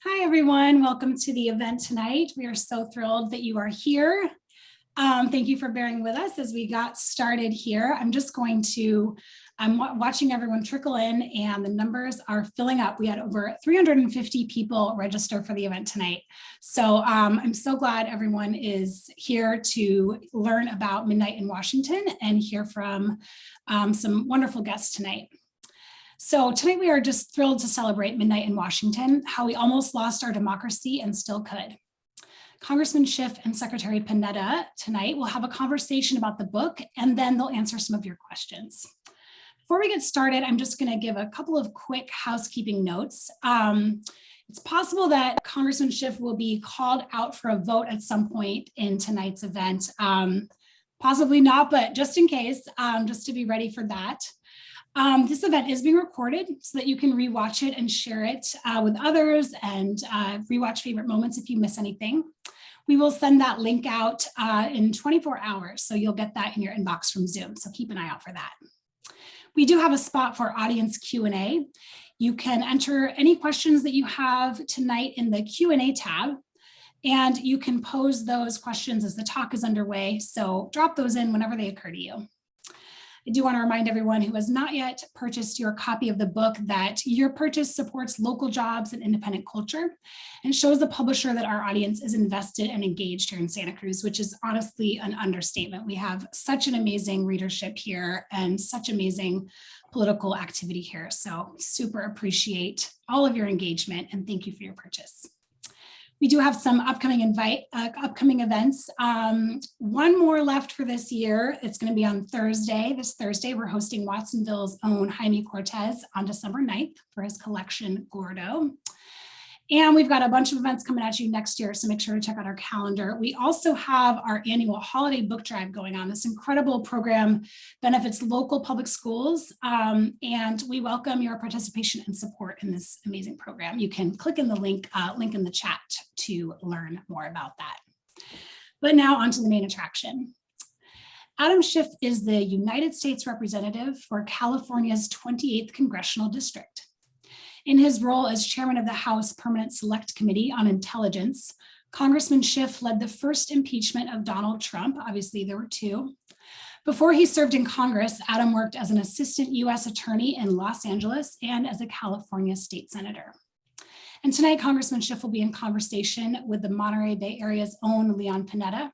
Hi, everyone. Welcome to the event tonight. We are so thrilled that you are here. Thank you for bearing with us as we got started here. I'm watching everyone trickle in and the numbers are filling up. We had over 350 people register for the event tonight. So I'm so glad everyone is here to learn about Midnight in Washington and hear from some wonderful guests tonight. So tonight we are just thrilled to celebrate Midnight in Washington, how we almost lost our democracy and still could. Congressman Schiff and Secretary Panetta tonight will have a conversation about the book, and then they'll answer some of your questions. Before we get started, I'm just going to give a couple of quick housekeeping notes. It's possible that Congressman Schiff will be called out for a vote at some point in tonight's event. Possibly not, but just in case, just to be ready for that. This event is being recorded so that you can rewatch it and share it with others and rewatch favorite moments if you miss anything. We will send that link out in 24 hours, so you'll get that in your inbox from Zoom, so keep an eye out for that. We do have a spot for audience Q&A. You can enter any questions that you have tonight in the Q&A tab, and you can pose those questions as the talk is underway, so drop those in whenever they occur to you. I do want to remind everyone who has not yet purchased your copy of the book that your purchase supports local jobs and independent culture and shows the publisher that our audience is invested and engaged here in Santa Cruz, which is honestly an understatement. We have such an amazing readership here and such amazing political activity here. So super appreciate all of your engagement and thank you for your purchase. We do have some upcoming events. One more left for this year. It's going to be on Thursday. This Thursday, we're hosting Watsonville's own Jaime Cortez on December 9th for his collection Gordo. And we've got a bunch of events coming at you next year, so make sure to check out our calendar. We also have our annual holiday book drive going on. This incredible program benefits local public schools, and we welcome your participation and support in this amazing program. You can click in the link in the chat to learn more about that. But now on to the main attraction. Adam Schiff is the United States Representative for California's 28th Congressional District. In his role as chairman of the House Permanent Select Committee on Intelligence, Congressman Schiff led the first impeachment of Donald Trump. Obviously, there were two. Before he served in Congress, Adam worked as an assistant U.S. attorney in Los Angeles and as a California state senator. And tonight, Congressman Schiff will be in conversation with the Monterey Bay Area's own Leon Panetta.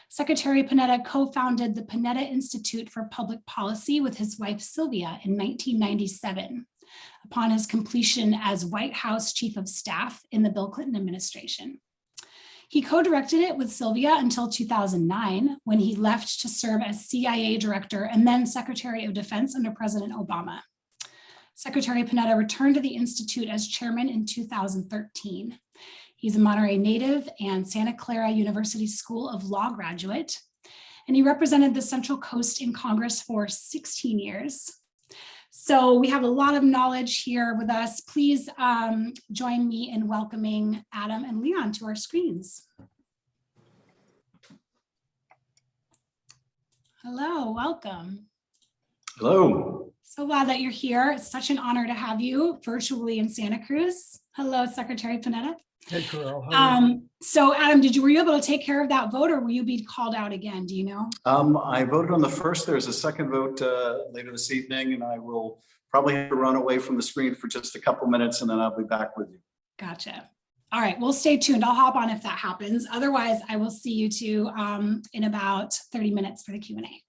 Secretary Panetta co-founded the Panetta Institute for Public Policy with his wife, Sylvia, in 1997. Upon his completion as White House Chief of Staff in the Bill Clinton administration. He co-directed it with Sylvia until 2009, when he left to serve as CIA Director and then Secretary of Defense under President Obama. Secretary Panetta returned to the Institute as chairman in 2013. He's a Monterey native and Santa Clara University School of Law graduate, and he represented the Central Coast in Congress for 16 years. So we have a lot of knowledge here with us. Please join me in welcoming Adam and Leon to our screens. Hello, welcome. Hello. So glad that you're here. It's such an honor to have you virtually in Santa Cruz. Hello, Secretary Panetta. Hey, Carol. So Adam, were you able to take care of that vote or will you be called out again? Do you know? I voted on the first. There's a second vote later this evening, and I will probably have to run away from the screen for just a couple minutes and then I'll be back with you. Gotcha. All right, we'll stay tuned. I'll hop on if that happens. Otherwise, I will see you two in about 30 minutes for the Q&A.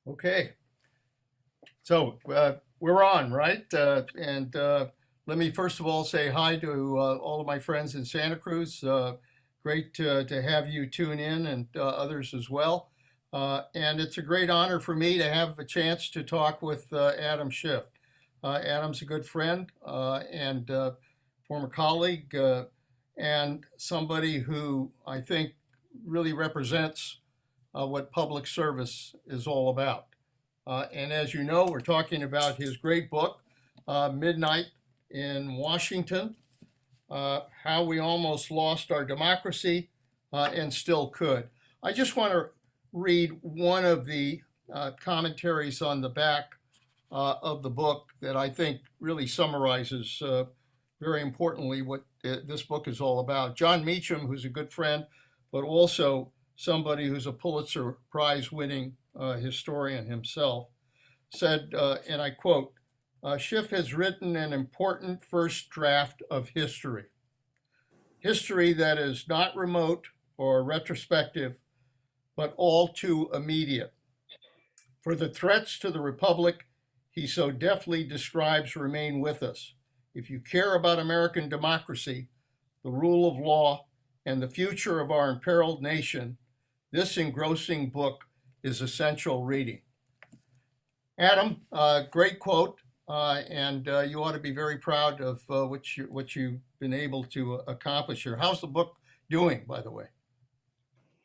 Okay. So we're on, right? Let me first of all say hi to all of my friends in Santa Cruz. Great to have you tune in and others as well. And it's a great honor for me to have a chance to talk with Adam Schiff. Adam's a good friend and former colleague and somebody who I think really represents what public service is all about. And as you know, we're talking about his great book, Midnight in Washington, How We Almost Lost Our Democracy and Still Could. I just want to read one of the commentaries on the back of the book that I think really summarizes very importantly, what this book is all about. John Meacham, who's a good friend, but also somebody who's a Pulitzer Prize winning historian himself, said, and I quote, Schiff has written an important first draft of history. History that is not remote or retrospective, but all too immediate. For the threats to the Republic he so deftly describes remain with us. If you care about American democracy, the rule of law, and the future of our imperiled nation, this engrossing book is essential reading. Adam, great quote, and you ought to be very proud of what you've been able to accomplish here. How's the book doing, by the way?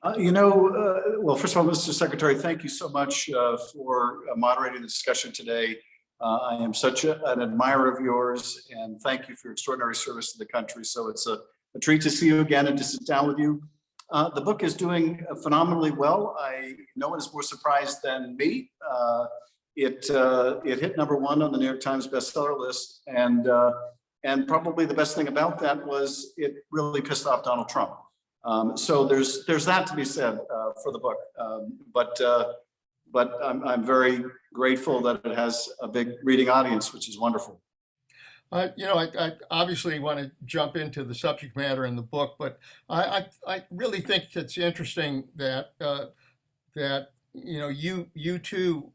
Well, first of all, Mr. Secretary, thank you so much for moderating the discussion today. I am such an admirer of yours, and thank you for your extraordinary service to the country. So it's a treat to see you again and to sit down with you. The book is doing phenomenally well. No one is more surprised than me. It hit #1 on the New York Times bestseller list, and probably the best thing about that was it really pissed off Donald Trump. So there's that to be said for the book, but I'm very grateful that it has a big reading audience, which is wonderful. I obviously want to jump into the subject matter in the book, but I really think it's interesting that you too,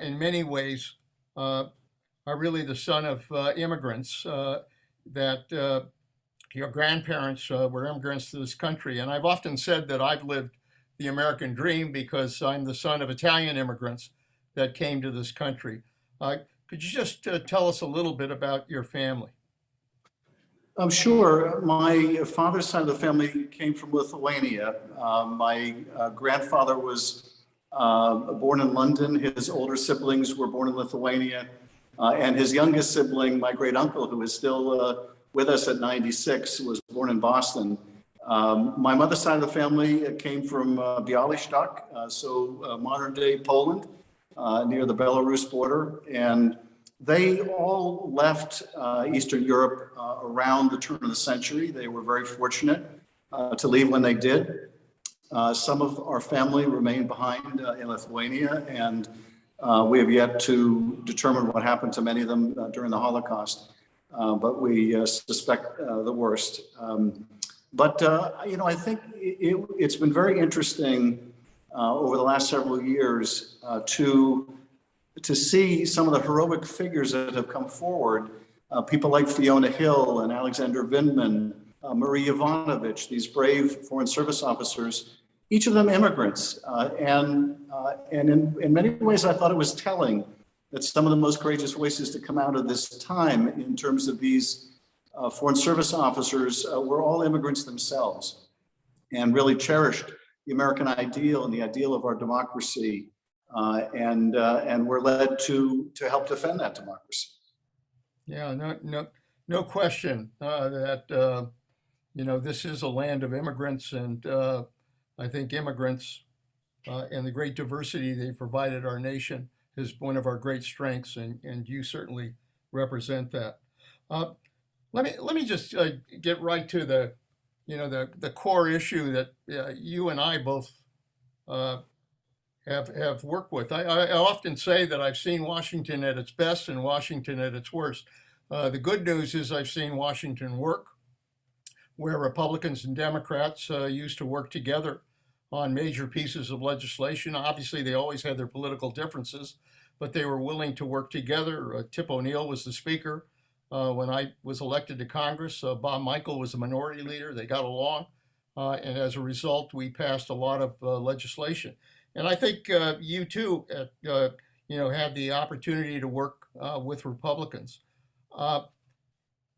in many ways, are really the son of immigrants. That your grandparents were immigrants to this country, and I've often said that I've lived the American dream because I'm the son of Italian immigrants that came to this country. Could you just tell us a little bit about your family? Sure. My father's side of the family came from Lithuania. My grandfather was born in London. His older siblings were born in Lithuania. And his youngest sibling, my great uncle, who is still with us at 96, was born in Boston. My mother's side of the family came from Białystok, so modern day Poland, near the Belarus border. And they all left Eastern Europe around the turn of the century. They were very fortunate to leave when they did. Some of our family remained behind in Lithuania, and we have yet to determine what happened to many of them during the Holocaust, but we suspect the worst. I think it's been very interesting over the last several years to see some of the heroic figures that have come forward, people like Fiona Hill and Alexander Vindman, Marie Yovanovitch, these brave Foreign Service officers, each of them immigrants. And in many ways, I thought it was telling that some of the most courageous voices to come out of this time in terms of these Foreign Service officers were all immigrants themselves and really cherished the American ideal and the ideal of our democracy. And we're led to help defend that democracy. Yeah, no question that this is a land of immigrants, and I think immigrants and the great diversity they provided our nation is one of our great strengths, and you certainly represent that. Let me just get right to the core issue that you and I both have worked with. I often say that I've seen Washington at its best and Washington at its worst. The good news is I've seen Washington work, where Republicans and Democrats used to work together on major pieces of legislation. Obviously, they always had their political differences, but they were willing to work together. Tip O'Neill was the speaker when I was elected to Congress. Bob Michael was the minority leader. They got along, and as a result, we passed a lot of legislation. And I think you too, had the opportunity to work with Republicans,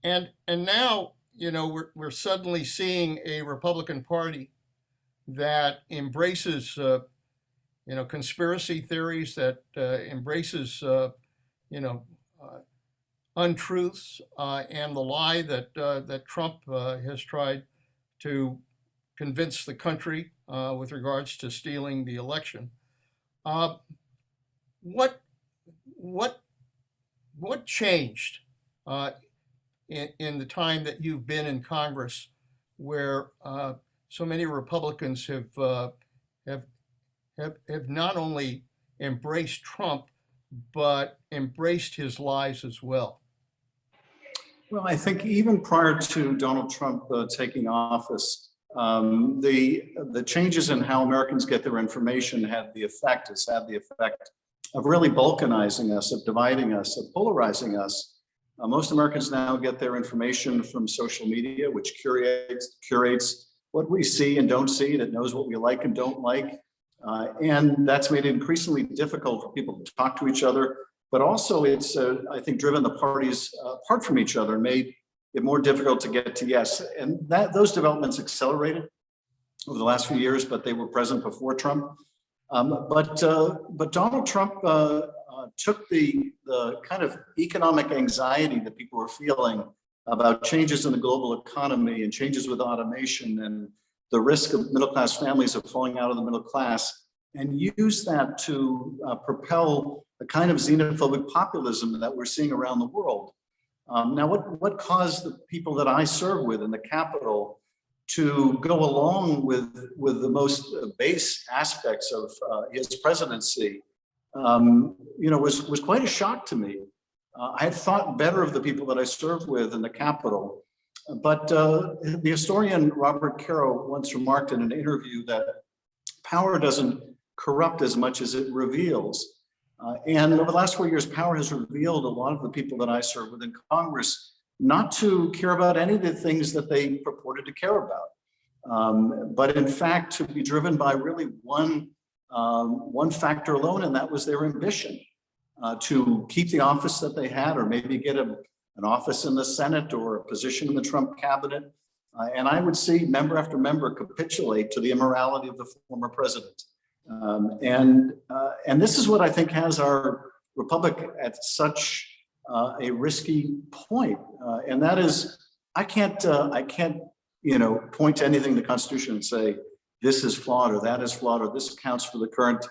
and now we're suddenly seeing a Republican Party that embraces conspiracy theories, that embraces untruths and the lie that Trump has tried to convince the country with regards to stealing the election. What changed in the time that you've been in Congress, where so many Republicans have not only embraced Trump, but embraced his lies as well? Well, I think even prior to Donald Trump taking office, the changes in how Americans get their information has had the effect of really balkanizing us, of dividing us, of polarizing us. Most Americans now get their information from social media, which curates what we see and don't see, that knows what we like and don't like. And that's made it increasingly difficult for people to talk to each other. But also it's, I think, driven the parties apart from each other, made it more difficult to get to yes. And those developments accelerated over the last few years, but they were present before Trump. But Donald Trump took the kind of economic anxiety that people were feeling about changes in the global economy and changes with automation and the risk of middle-class families of falling out of the middle class, and used that to propel the kind of xenophobic populism that we're seeing around the world. Now, what caused the people that I serve with in the Capitol to go along with the most base aspects of his presidency, was quite a shock to me. I had thought better of the people that I served with in the Capitol, but the historian Robert Caro once remarked in an interview that power doesn't corrupt as much as it reveals. And over the last 4 years, power has revealed a lot of the people that I serve with in Congress not to care about any of the things that they purported to care about, but in fact to be driven by really one factor alone, and that was their ambition to keep the office that they had, or maybe get an office in the Senate or a position in the Trump cabinet. And I would see member after member capitulate to the immorality of the former president. And this is what I think has our republic at such a risky point, and that is I can't point to anything in the Constitution and say this is flawed or that is flawed or this accounts for the current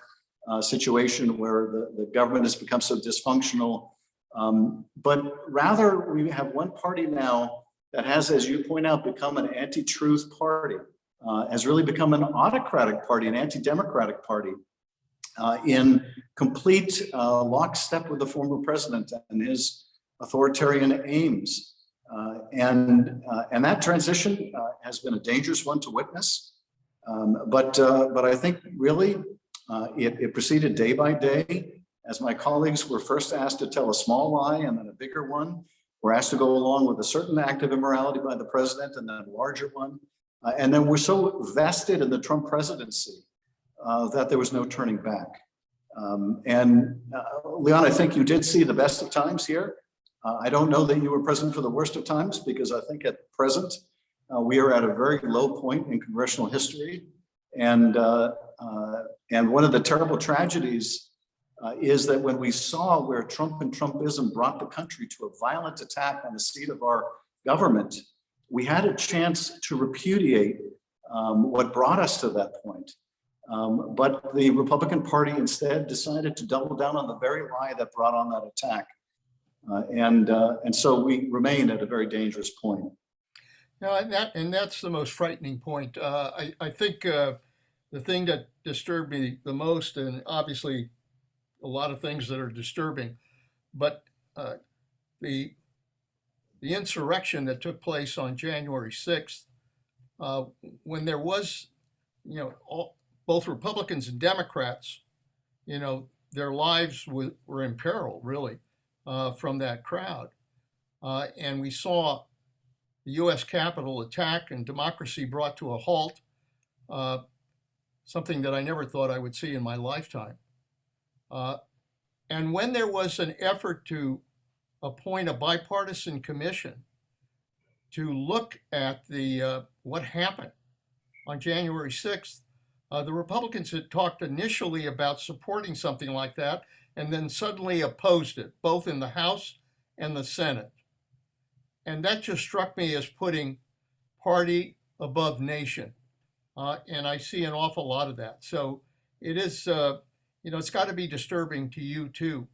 situation where the government has become so dysfunctional. But rather, we have one party now that has, as you point out, become an anti-truth party, has really become an autocratic party, an anti-democratic party, in complete lockstep with the former president and his authoritarian aims. And that transition has been a dangerous one to witness. But I think really it proceeded day by day as my colleagues were first asked to tell a small lie and then a bigger one. We're asked to go along with a certain act of immorality by the president and then a larger one. And then we're so vested in the Trump presidency that there was no turning back. Leon, I think you did see the best of times here. I don't know that you were present for the worst of times, because I think at present we are at a very low point in congressional history. And one of the terrible tragedies is that when we saw where Trump and Trumpism brought the country to a violent attack on the seat of our government, we had a chance to repudiate what brought us to that point. But the Republican Party instead decided to double down on the very lie that brought on that attack. And so we remain at a very dangerous point. No, and that's the most frightening point. I think the thing that disturbed me the most, and obviously a lot of things that are disturbing, but the insurrection that took place on January 6th, when there was, both Republicans and Democrats, their lives were in peril, really, from that crowd. And we saw the U.S. Capitol attack and democracy brought to a halt, something that I never thought I would see in my lifetime. And when there was an effort to appoint a bipartisan commission to look at what happened on January 6th, the Republicans had talked initially about supporting something like that, and then suddenly opposed it, both in the House and the Senate. And that just struck me as putting party above nation. And I see an awful lot of that. So it is, it's got to be disturbing to you too,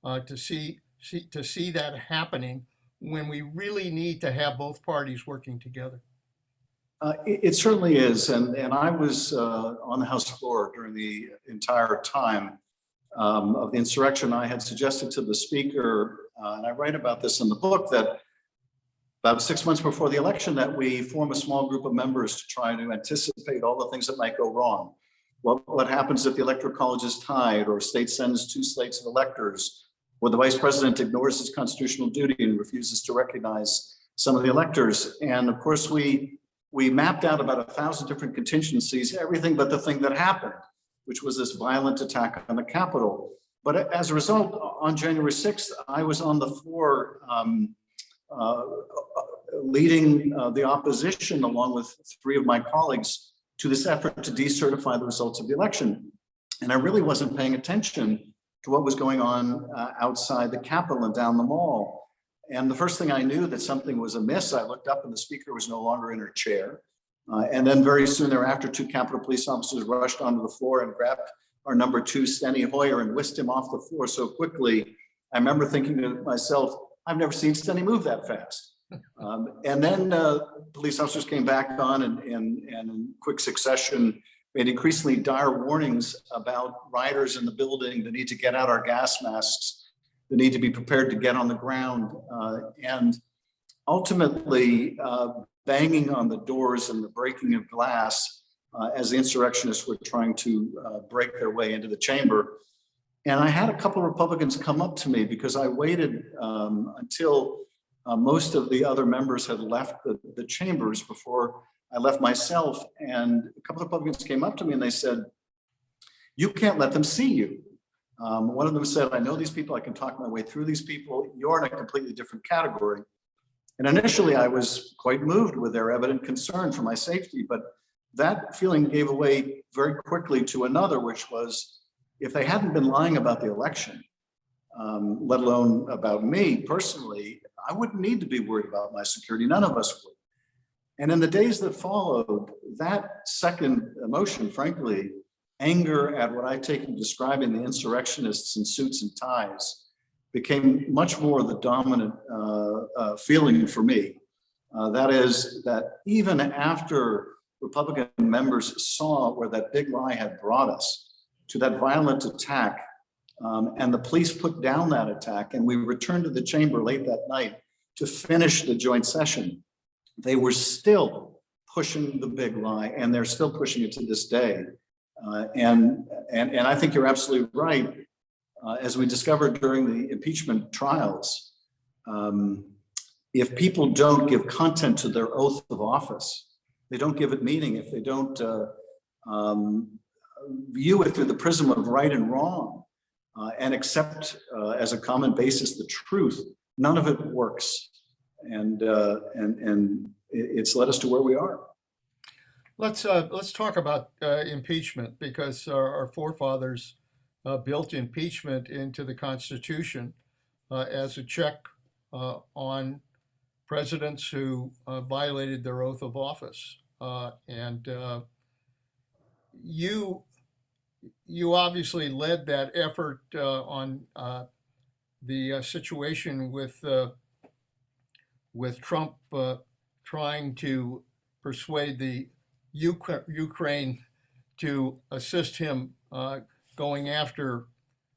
to see that happening when we really need to have both parties working together? It certainly is. And I was on the House floor during the entire time of the insurrection. I had suggested to the speaker, and I write about this in the book, that about 6 months before the election, that we form a small group of members to try to anticipate all the things that might go wrong. What happens if the electoral college is tied, or a state sends 2 slates of electors, or the vice president ignores his constitutional duty and refuses to recognize some of the electors. And of course, we mapped out about 1,000 different contingencies, everything but the thing that happened, which was this violent attack on the Capitol. But as a result, on January 6th, I was on the floor leading the opposition, along with 3 of my colleagues, to this effort to decertify the results of the election. And I really wasn't paying attention to what was going on outside the Capitol and down the mall. And the first thing I knew that something was amiss, I looked up and the speaker was no longer in her chair. And then very soon thereafter, 2 Capitol Police officers rushed onto the floor and grabbed our number 2, Steny Hoyer, and whisked him off the floor so quickly. I remember thinking to myself, I've never seen Steny move that fast. And then police officers came back on and in quick succession made increasingly dire warnings about rioters in the building, the need to get out our gas masks, the need to be prepared to get on the ground, and ultimately banging on the doors and the breaking of glass as the insurrectionists were trying to break their way into the chamber. And I had a couple of Republicans come up to me because I waited until most of the other members had left the chambers before I left myself. And a couple of Republicans came up to me and they said, "You can't let them see you." One of them said, "I know these people, I can talk my way through these people. You're in a completely different category." And initially I was quite moved with their evident concern for my safety, but that feeling gave way very quickly to another, which was, if they hadn't been lying about the election, let alone about me personally, I wouldn't need to be worried about my security. None of us would. And in the days that followed, that second emotion, frankly, anger at what I take in describing the insurrectionists in suits and ties, became much more the dominant feeling for me. That is, that even after Republican members saw where that big lie had brought us, to that violent attack, and the police put down that attack, and we returned to the chamber late that night to finish the joint session, they were still pushing the big lie, and they're still pushing it to this day. And I think you're absolutely right. As we discovered during the impeachment trials, if people don't give content to their oath of office, they don't give it meaning, if they don't view it through the prism of right and wrong, and accept as a common basis the truth, none of it works. And it's led us to where we are. Let's talk about impeachment, because our forefathers built impeachment into the Constitution as a check on presidents who violated their oath of office. And you obviously led that effort on the situation with Trump trying to persuade the Ukraine to assist him going after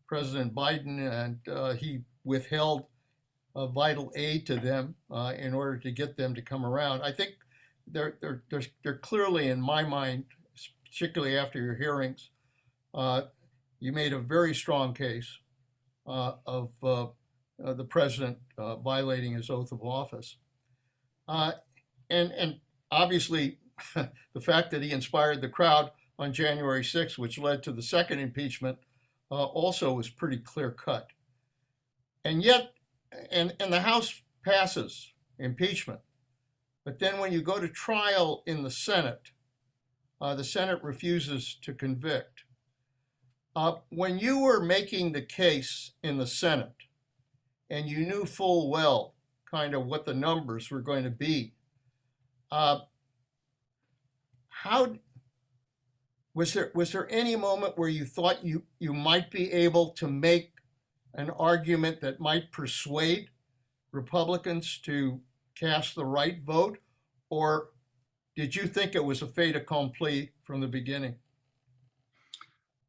President Biden, and he withheld vital aid to them in order to get them to come around. I think they're clearly, in my mind, particularly after your hearings, you made a very strong case of the president violating his oath of office. And obviously, the fact that he inspired the crowd on January 6th, which led to the second impeachment, also was pretty clear cut. And yet, and the House passes impeachment. But then when you go to trial in the Senate refuses to convict. When you were making the case in the Senate, and you knew full well kind of what the numbers were going to be, how was there any moment where you thought you might be able to make an argument that might persuade Republicans to cast the right vote, or did you think it was a fait accompli from the beginning?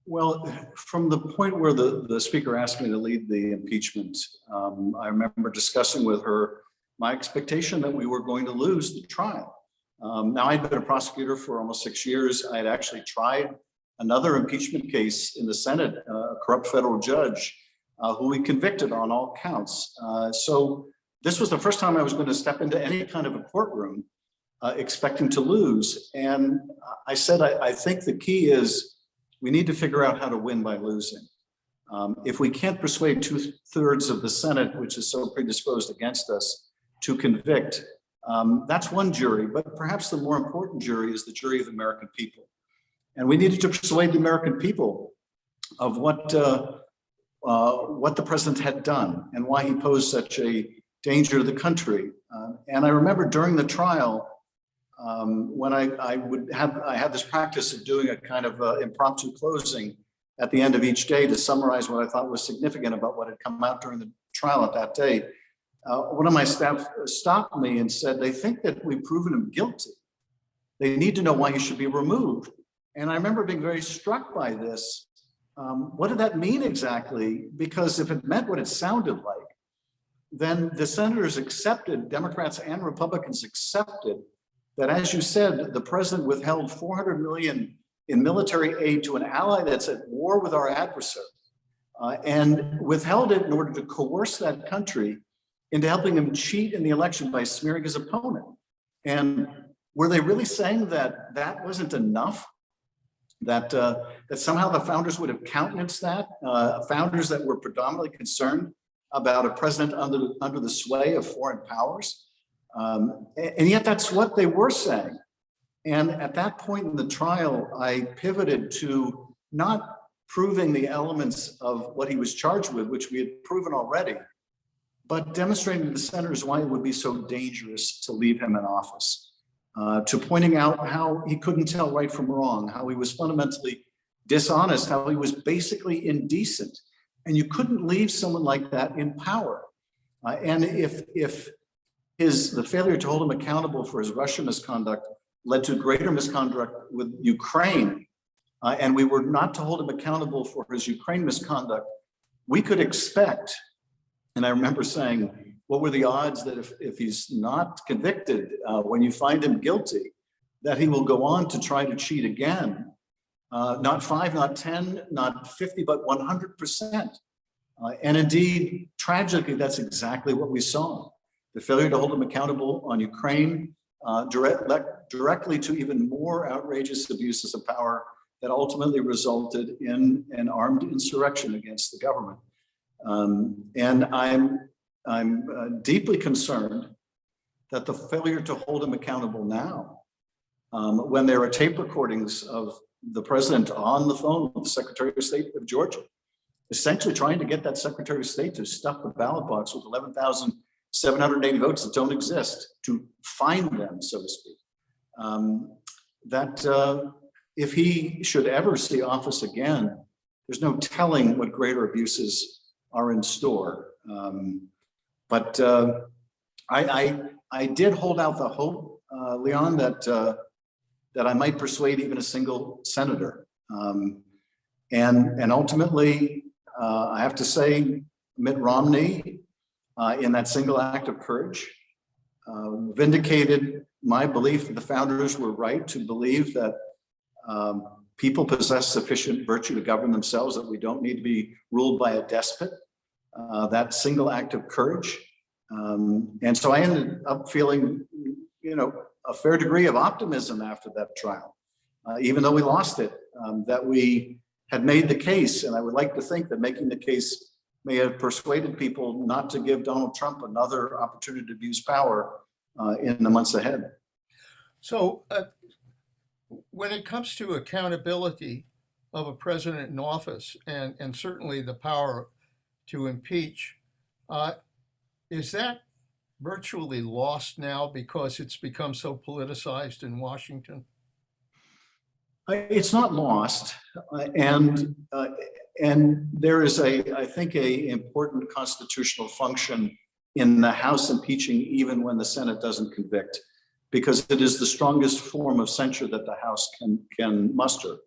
Well, from the point where the speaker asked me to lead the impeachment, I remember discussing with her my expectation that we were going to lose the trial. Now, I'd been a prosecutor for almost 6 years. I had actually tried another impeachment case in the Senate, a corrupt federal judge who we convicted on all counts. So this was the first time I was going to step into any kind of a courtroom expecting to lose. And I said, I think the key is we need to figure out how to win by losing. If we can't persuade 2/3 of the Senate, which is so predisposed against us, to convict, that's one jury, but perhaps the more important jury is the jury of the American people. And we needed to persuade the American people of what the president had done and why he posed such a danger to the country. And I remember during the trial, when I had this practice of doing a kind of impromptu closing at the end of each day to summarize what I thought was significant about what had come out during the trial at that day. One of my staff stopped me and said, they think that we've proven him guilty. They need to know why he should be removed. And I remember being very struck by this. What did that mean exactly? Because if it meant what it sounded like, then the senators accepted, Democrats and Republicans accepted, that, as you said, the president withheld $400 million in military aid to an ally that's at war with our adversary, and withheld it in order to coerce that country into helping him cheat in the election by smearing his opponent. And were they really saying that that wasn't enough? That somehow the founders would have countenanced that? Founders that were predominantly concerned about a president under the sway of foreign powers? And yet that's what they were saying. And at that point in the trial, I pivoted to not proving the elements of what he was charged with, which we had proven already, but demonstrating to the senators why it would be so dangerous to leave him in office, to pointing out how he couldn't tell right from wrong, how he was fundamentally dishonest, how he was basically indecent. And you couldn't leave someone like that in power. And if the failure to hold him accountable for his Russian misconduct led to greater misconduct with Ukraine, and we were not to hold him accountable for his Ukraine misconduct, we could expect, and I remember saying, what were the odds that if he's not convicted, when you find him guilty, that he will go on to try to cheat again? Not 5, not 10, not 50, but 100%. And indeed, tragically, that's exactly what we saw. The failure to hold him accountable on Ukraine, directly to even more outrageous abuses of power that ultimately resulted in an armed insurrection against the government. And I'm deeply concerned that the failure to hold him accountable now, when there are tape recordings of the president on the phone with the Secretary of State of Georgia, essentially trying to get that Secretary of State to stuff the ballot box with 11,780 votes that don't exist, to find them, so to speak. If he should ever see office again, there's no telling what greater abuses are in store. But I did hold out the hope, Leon, that I might persuade even a single senator. And ultimately, I have to say, Mitt Romney, in that single act of courage, vindicated my belief that the founders were right to believe that people possess sufficient virtue to govern themselves, that we don't need to be ruled by a despot. That single act of courage. And so I ended up feeling, a fair degree of optimism after that trial, even though we lost it, that we had made the case. And I would like to think that making the case may have persuaded people not to give Donald Trump another opportunity to abuse power in the months ahead. So when it comes to accountability of a president in office, and certainly the power to impeach, is that virtually lost now because it's become so politicized in Washington? It's not lost, and there is I think, a important constitutional function in the House impeaching even when the Senate doesn't convict, because it is the strongest form of censure that the House can muster.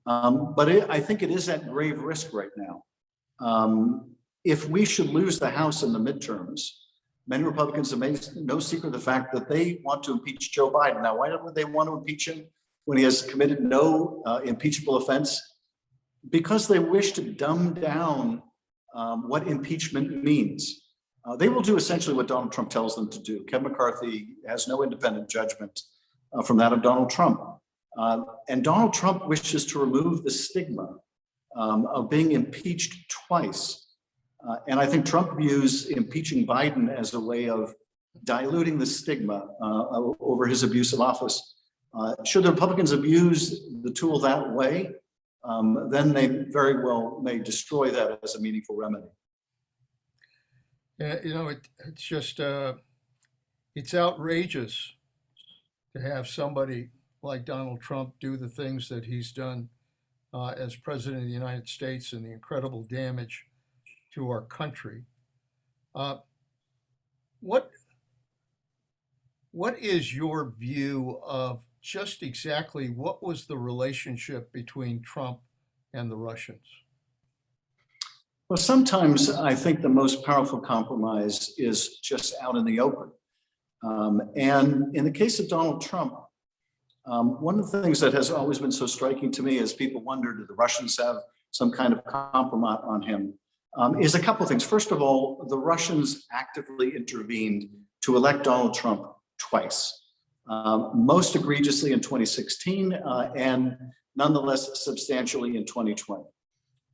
I think it is at grave risk right now. If we should lose the House in the midterms, many Republicans have made no secret of the fact that they want to impeach Joe Biden. Now, why would they want to impeach him when he has committed no impeachable offense? Because they wish to dumb down what impeachment means. They will do essentially what Donald Trump tells them to do. Kevin McCarthy has no independent judgment from that of Donald Trump. And Donald Trump wishes to remove the stigma of being impeached twice. And I think Trump views impeaching Biden as a way of diluting the stigma over his abuse of office. Should the Republicans abuse the tool that way, then they very well may destroy that as a meaningful remedy. Yeah, it's just, it's outrageous to have somebody like Donald Trump do the things that he's done as president of the United States and the incredible damage to our country. What is your view of just exactly what was the relationship between Trump and the Russians? Well, sometimes I think the most powerful compromise is just out in the open. And in the case of Donald Trump, one of the things that has always been so striking to me is people wonder, do the Russians have some kind of compromise on him? Is a couple of things. First of all, the Russians actively intervened to elect Donald Trump twice, most egregiously in 2016 and nonetheless substantially in 2020.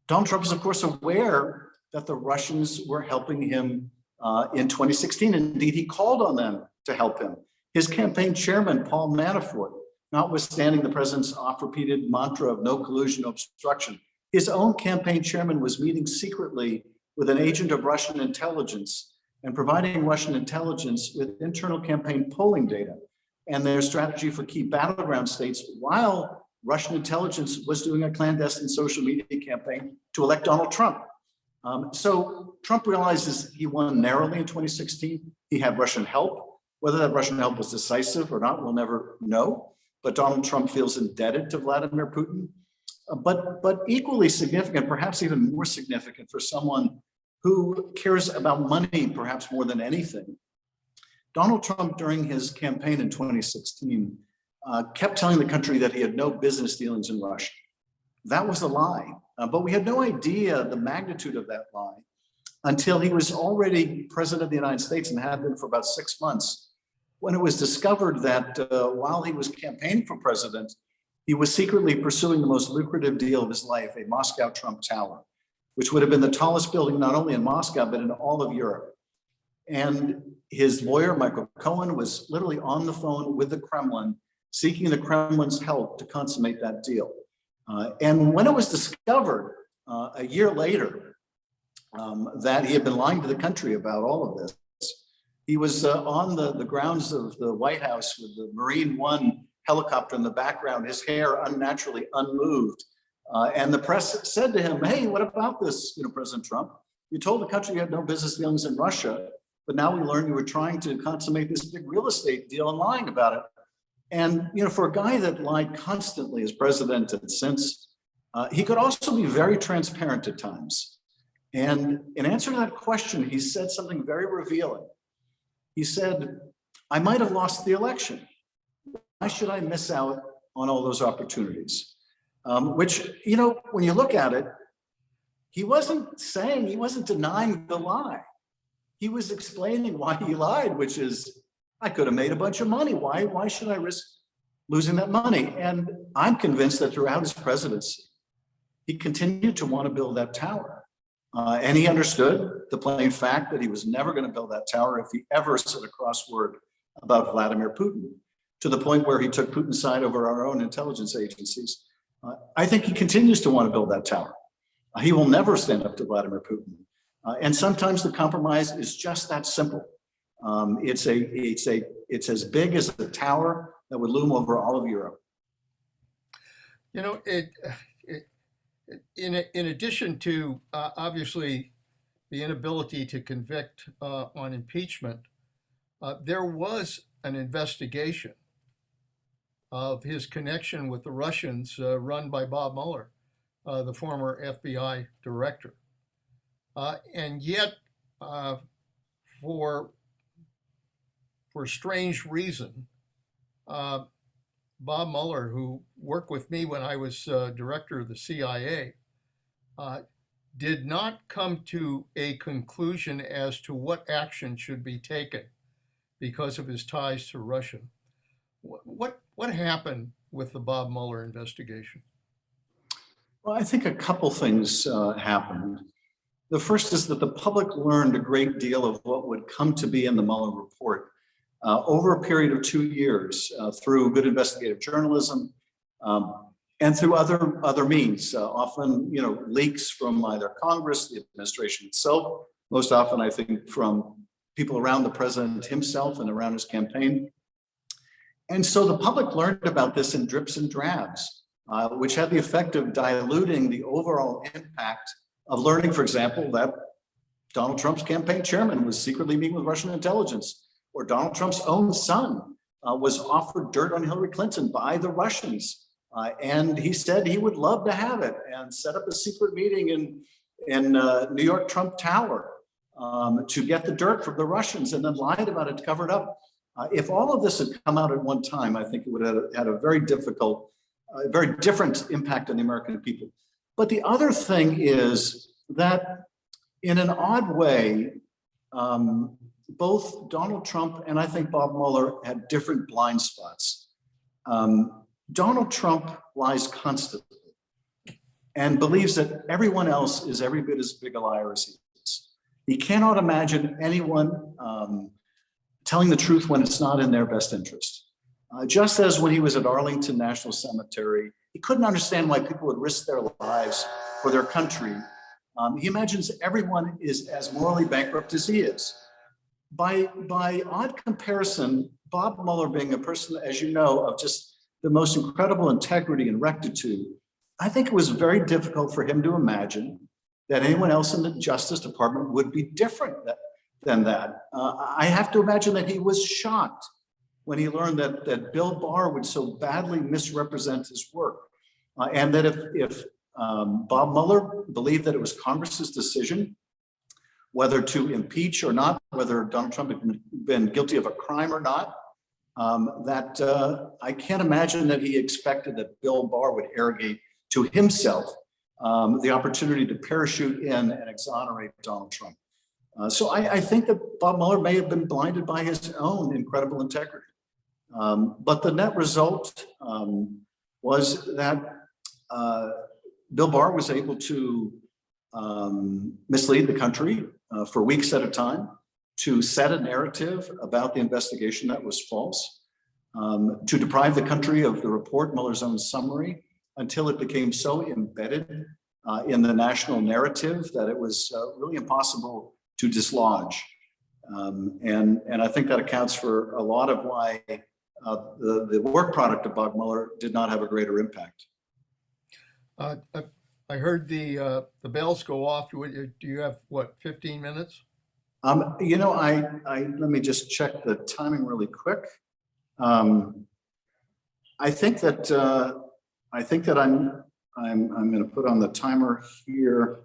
Donald Trump is, of course, aware that the Russians were helping him in 2016. Indeed, he called on them to help him. His campaign chairman, Paul Manafort, notwithstanding the president's oft-repeated mantra of no collusion, no obstruction, his own campaign chairman was meeting secretly with an agent of Russian intelligence and providing Russian intelligence with internal campaign polling data and their strategy for key battleground states, while Russian intelligence was doing a clandestine social media campaign to elect Donald Trump. So Trump realizes he won narrowly in 2016. He had Russian help. Whether that Russian help was decisive or not, we'll never know. But Donald Trump feels indebted to Vladimir Putin. But equally significant, perhaps even more significant for someone who cares about money perhaps more than anything, Donald Trump, during his campaign in 2016, kept telling the country that he had no business dealings in Russia. That was a lie, but we had no idea the magnitude of that lie until he was already president of the United States and had been for about 6 months, when it was discovered that while he was campaigning for president, he was secretly pursuing the most lucrative deal of his life, a Moscow Trump Tower, which would have been the tallest building not only in Moscow, but in all of Europe. And his lawyer, Michael Cohen, was literally on the phone with the Kremlin, seeking the Kremlin's help to consummate that deal. And when it was discovered a year later that he had been lying to the country about all of this, he was on the grounds of the White House with the Marine One helicopter in the background, his hair unnaturally unmoved. And the press said to him, hey, what about this, President Trump? You told the country you had no business dealings in Russia, but now we learned you were trying to consummate this big real estate deal and lying about it. And for a guy that lied constantly as president and since, he could also be very transparent at times. And in answer to that question, he said something very revealing. He said, I might have lost the election. Why should I miss out on all those opportunities? Which, when you look at it, he wasn't denying the lie. He was explaining why he lied, which is, I could have made a bunch of money. Why should I risk losing that money? And I'm convinced that throughout his presidency, he continued to want to build that tower. And he understood the plain fact that he was never going to build that tower if he ever said a cross word about Vladimir Putin, to the point where he took Putin's side over our own intelligence agencies. I think he continues to want to build that tower. He will never stand up to Vladimir Putin. And sometimes the compromise is just that simple. It's as big as a tower that would loom over all of Europe. In addition to obviously the inability to convict on impeachment, there was an investigation of his connection with the Russians run by Bob Mueller, the former FBI director. And yet, for strange reason, Bob Mueller, who worked with me when I was director of the CIA, did not come to a conclusion as to what action should be taken because of his ties to Russia. What happened with the Bob Mueller investigation? Well, I think a couple things happened. The first is that the public learned a great deal of what would come to be in the Mueller report over a period of 2 years through good investigative journalism and through other means, often leaks from either Congress, the administration itself, most often I think from people around the president himself and around his campaign. And so the public learned about this in drips and drabs, which had the effect of diluting the overall impact of learning, for example, that Donald Trump's campaign chairman was secretly meeting with Russian intelligence, or Donald Trump's own son was offered dirt on Hillary Clinton by the Russians. And he said he would love to have it and set up a secret meeting in New York Trump Tower to get the dirt from the Russians, and then lied about it to cover it up. If all of this had come out at one time, I think it would have had a very different impact on the American people. But the other thing is that in an odd way, both Donald Trump and I think Bob Mueller had different blind spots. Donald Trump lies constantly and believes that everyone else is every bit as big a liar as he is. He cannot imagine anyone telling the truth when it's not in their best interest. Just as when he was at Arlington National Cemetery, he couldn't understand why people would risk their lives for their country. He imagines everyone is as morally bankrupt as he is. By odd comparison, Bob Mueller being a person, as you know, of just the most incredible integrity and rectitude, I think it was very difficult for him to imagine that anyone else in the Justice Department would be different than that. I have to imagine that he was shocked when he learned that Bill Barr would so badly misrepresent his work. And that if Bob Mueller believed that it was Congress's decision whether to impeach or not, whether Donald Trump had been guilty of a crime or not, I can't imagine that he expected that Bill Barr would arrogate to himself the opportunity to parachute in and exonerate Donald Trump. So I think that Bob Mueller may have been blinded by his own incredible integrity. But the net result was that Bill Barr was able to mislead the country for weeks at a time, to set a narrative about the investigation that was false, to deprive the country of the report, Mueller's own summary, until it became so embedded in the national narrative that it was really impossible to dislodge. And I think that accounts for a lot of why the work product of Bob Mueller did not have a greater impact. I heard the bells go off. Do you have, 15 minutes? Let me just check the timing really quick. I think that I'm going to put on the timer here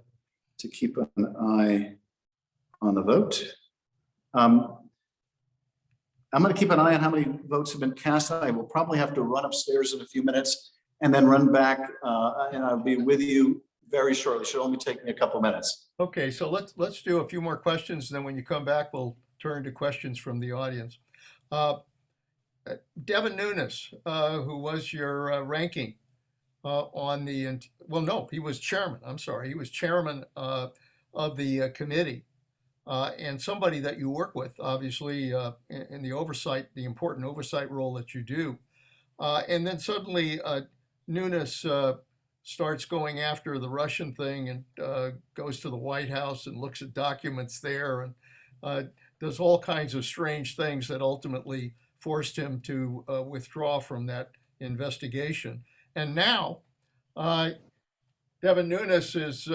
to keep an eye on the vote. I'm going to keep an eye on how many votes have been cast. I will probably have to run upstairs in a few minutes and then run back, and I'll be with you very shortly. Should only take me a couple minutes. Okay, so let's do a few more questions. And then when you come back, we'll turn to questions from the audience. Devin Nunes, who was your ranking on the, he was chairman. I'm sorry, he was chairman of the committee, and somebody that you work with, obviously, in the oversight, the important oversight role that you do. And then suddenly Nunes starts going after the Russian thing and goes to the White House and looks at documents there and does all kinds of strange things that ultimately forced him to withdraw from that investigation. And now Devin Nunes is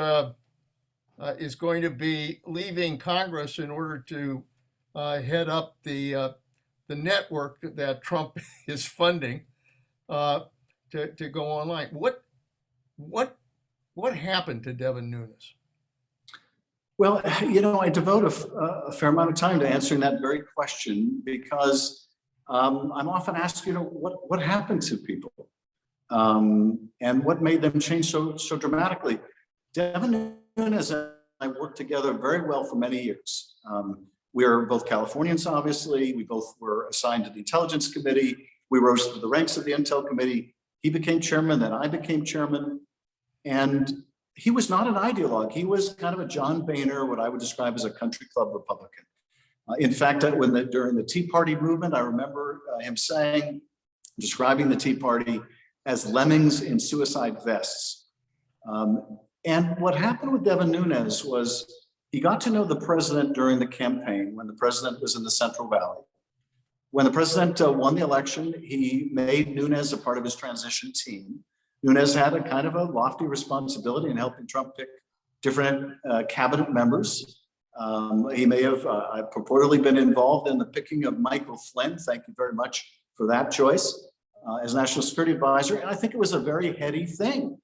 is going to be leaving Congress in order to head up the network that Trump is funding to go online. What happened to Devin Nunes? Well, I devote a fair amount of time to answering that very question because I'm often asked, what happened to people and what made them change so dramatically. Devin Nunes and I worked together very well for many years. We're both Californians, obviously. We both were assigned to the Intelligence Committee. We rose through the ranks of the Intel Committee. He became chairman, then I became chairman. And he was not an ideologue. He was kind of a John Boehner, what I would describe as a country club Republican. In fact, during the Tea Party movement, I remember him describing the Tea Party as lemmings in suicide vests. And what happened with Devin Nunes was he got to know the president during the campaign when the president was in the Central Valley. When the president won the election, he made Nunes a part of his transition team. Nunes had a kind of a lofty responsibility in helping Trump pick different cabinet members. He may have purportedly been involved in the picking of Michael Flynn. Thank you very much for that choice as National Security Advisor. And I think it was a very heady thing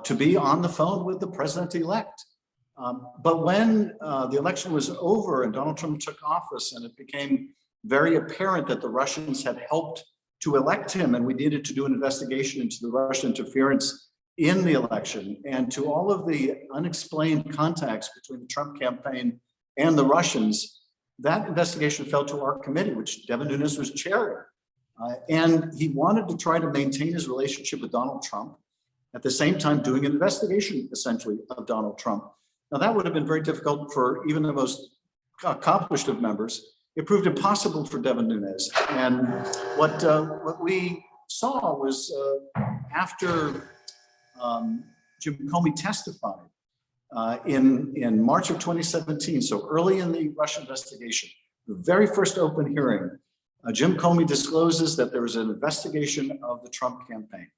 to be on the phone with the president-elect. But when the election was over and Donald Trump took office and it became very apparent that the Russians had helped to elect him, and we needed to do an investigation into the Russian interference in the election and to all of the unexplained contacts between the Trump campaign and the Russians, that investigation fell to our committee, which Devin Nunes was chairing. And he wanted to try to maintain his relationship with Donald Trump, at the same time doing an investigation, essentially, of Donald Trump. Now, that would have been very difficult for even the most accomplished of members. It proved impossible for Devin Nunes. And what we saw was after Jim Comey testified in March of 2017, so early in the Russia investigation, the very first open hearing, Jim Comey discloses that there was an investigation of the Trump campaign.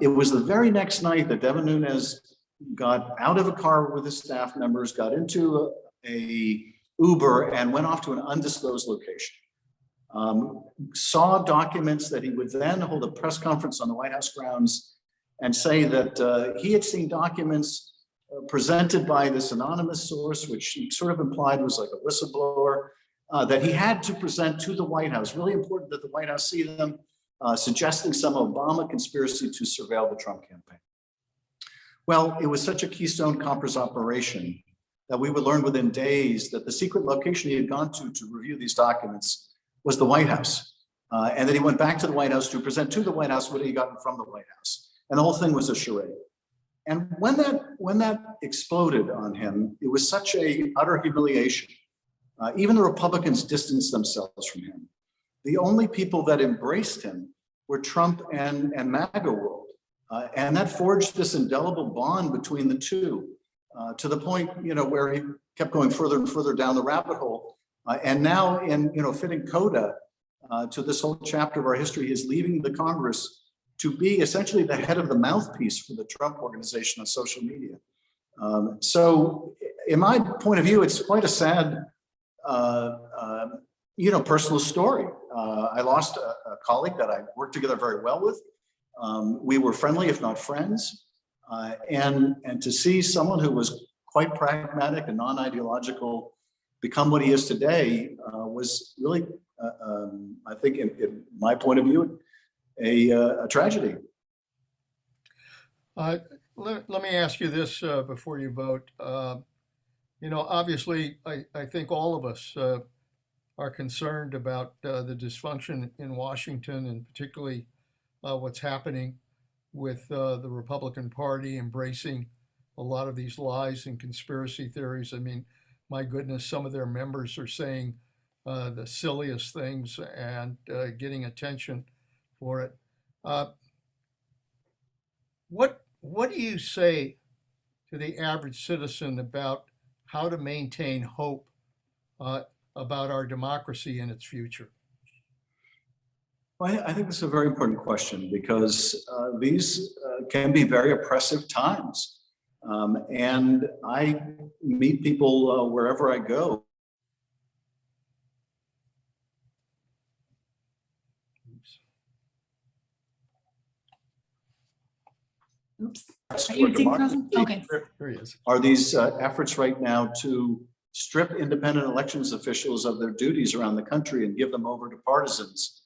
It was the very next night that Devin Nunes got out of a car with his staff members, got into a Uber and went off to an undisclosed location. Saw documents that he would then hold a press conference on the White House grounds and say that he had seen documents presented by this anonymous source, which he sort of implied was like a whistleblower, that he had to present to the White House. Really important that the White House see them, suggesting some Obama conspiracy to surveil the Trump campaign. Well, it was such a Keystone Coppers operation that we would learn within days that the secret location he had gone to review these documents was the White House. And then he went back to the White House to present to the White House what he had gotten from the White House. And the whole thing was a charade. And when that exploded on him, it was such a utter humiliation. Even the Republicans distanced themselves from him. The only people that embraced him were Trump and MAGA world. And that forged this indelible bond between the two, to the point, where he kept going further and further down the rabbit hole. And now in, fitting coda to this whole chapter of our history, he is leaving the Congress to be essentially the head of the mouthpiece for the Trump organization on social media. So in my point of view, it's quite a sad, personal story. I lost a colleague that I worked together very well with. We were friendly, if not friends. And to see someone who was quite pragmatic and non-ideological become what he is today was really, I think, in my point of view, a tragedy. Let me ask you this before you vote. Obviously, I think all of us are concerned about the dysfunction in Washington, and particularly what's happening with the Republican Party embracing a lot of these lies and conspiracy theories. I mean, my goodness, some of their members are saying the silliest things and getting attention for it. What do you say to the average citizen about how to maintain hope about our democracy and its future? Well, I think this is a very important question because these can be very oppressive times. And I meet people wherever I go. Oops. Are you seeing frozen? Okay. There he is. Are these efforts right now to strip independent elections officials of their duties around the country and give them over to partisans.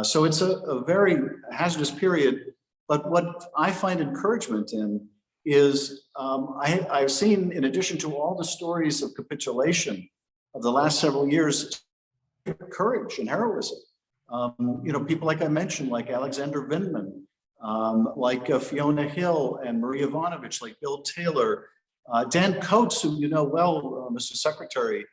So it's a very hazardous period. But what I find encouragement in is I've seen, in addition to all the stories of capitulation of the last several years, courage and heroism. People like I mentioned, like Alexander Vindman, like Fiona Hill and Marie Ivanovich, like Bill Taylor, Dan Coates, who you know well, Mr. Secretary,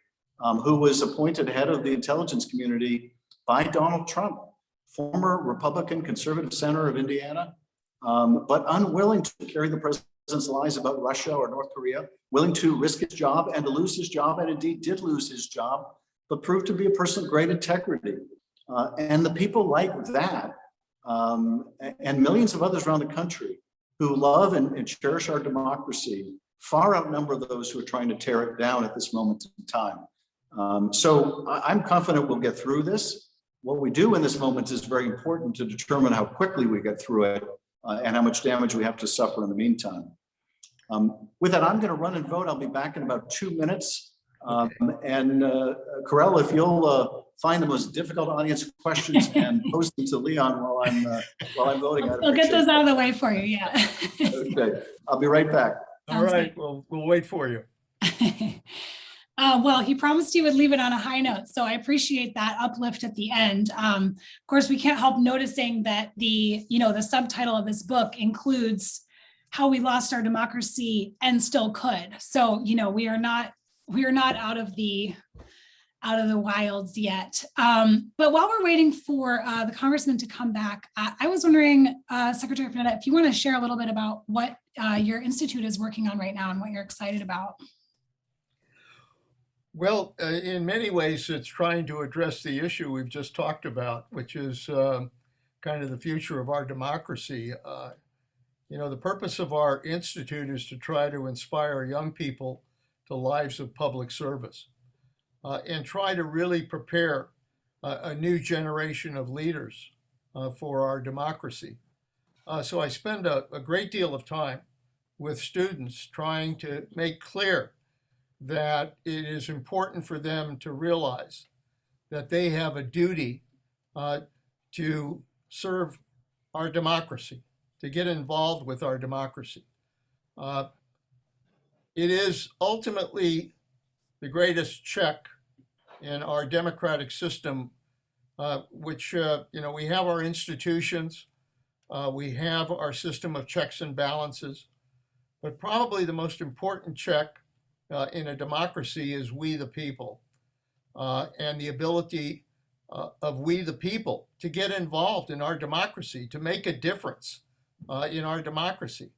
who was appointed head of the intelligence community by Donald Trump, former Republican conservative senator of Indiana, but unwilling to carry the president's lies about Russia or North Korea, willing to risk his job and to lose his job, and indeed did lose his job, but proved to be a person of great integrity. And the people like that, and millions of others around the country who love and cherish our democracy far outnumber those who are trying to tear it down at this moment in time. So I'm confident we'll get through this. What we do in this moment is very important to determine how quickly we get through it and how much damage we have to suffer in the meantime. With that, I'm going to run and vote. I'll be back in about 2 minutes. And Corell, if you'll find the most difficult audience questions and post them to Leon while I'm voting. I'll get those out of the way for you. Yeah. Okay, I'll be right back. All right, well, we'll wait for you. Well, he promised he would leave it on a high note, so I appreciate that uplift at the end. Of course, we can't help noticing that the subtitle of this book includes how we lost our democracy and still could. So, we are not out of the wilds yet. But while we're waiting for the congressman to come back, I was wondering, Secretary Panetta, if you want to share a little bit about what your institute is working on right now and what you're excited about. Well, in many ways, it's trying to address the issue we've just talked about, which is kind of the future of our democracy. The purpose of our institute is to try to inspire young people to lives of public service and try to really prepare a new generation of leaders for our democracy. So I spend a great deal of time with students trying to make clear that it is important for them to realize that they have a duty to serve our democracy, to get involved with our democracy. It is ultimately the greatest check in our democratic system, which, we have our institutions, we have our system of checks and balances, but probably the most important check in a democracy is we the people, and the ability of we the people to get involved in our democracy, to make a difference in our democracy.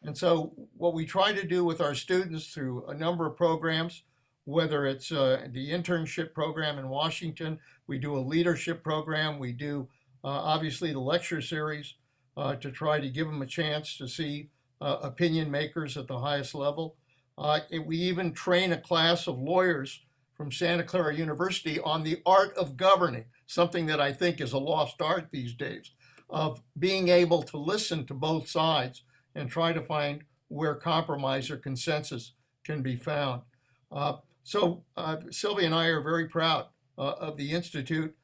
And so what we try to do with our students through a number of programs, whether it's the internship program in Washington, we do a leadership program, we do obviously the lecture series to try to give them a chance to see opinion makers at the highest level. We even train a class of lawyers from Santa Clara University on the art of governing, something that I think is a lost art these days, of being able to listen to both sides and try to find where compromise or consensus can be found. So Sylvia and I are very proud of the Institute.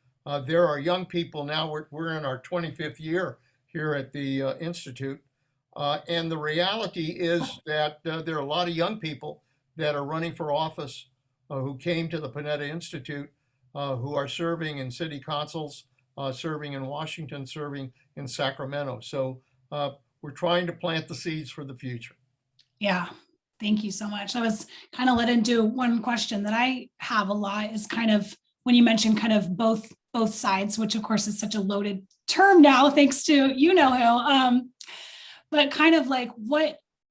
There are young people now, we're in our 25th year here at the Institute. And the reality is that there are a lot of young people that are running for office who came to the Panetta Institute, who are serving in city councils, serving in Washington, serving in Sacramento. So we're trying to plant the seeds for the future. Yeah, thank you so much. I was kind of led into one question that I have a lot is kind of when you mentioned kind of both sides, which of course is such a loaded term now, thanks to who. But kind of like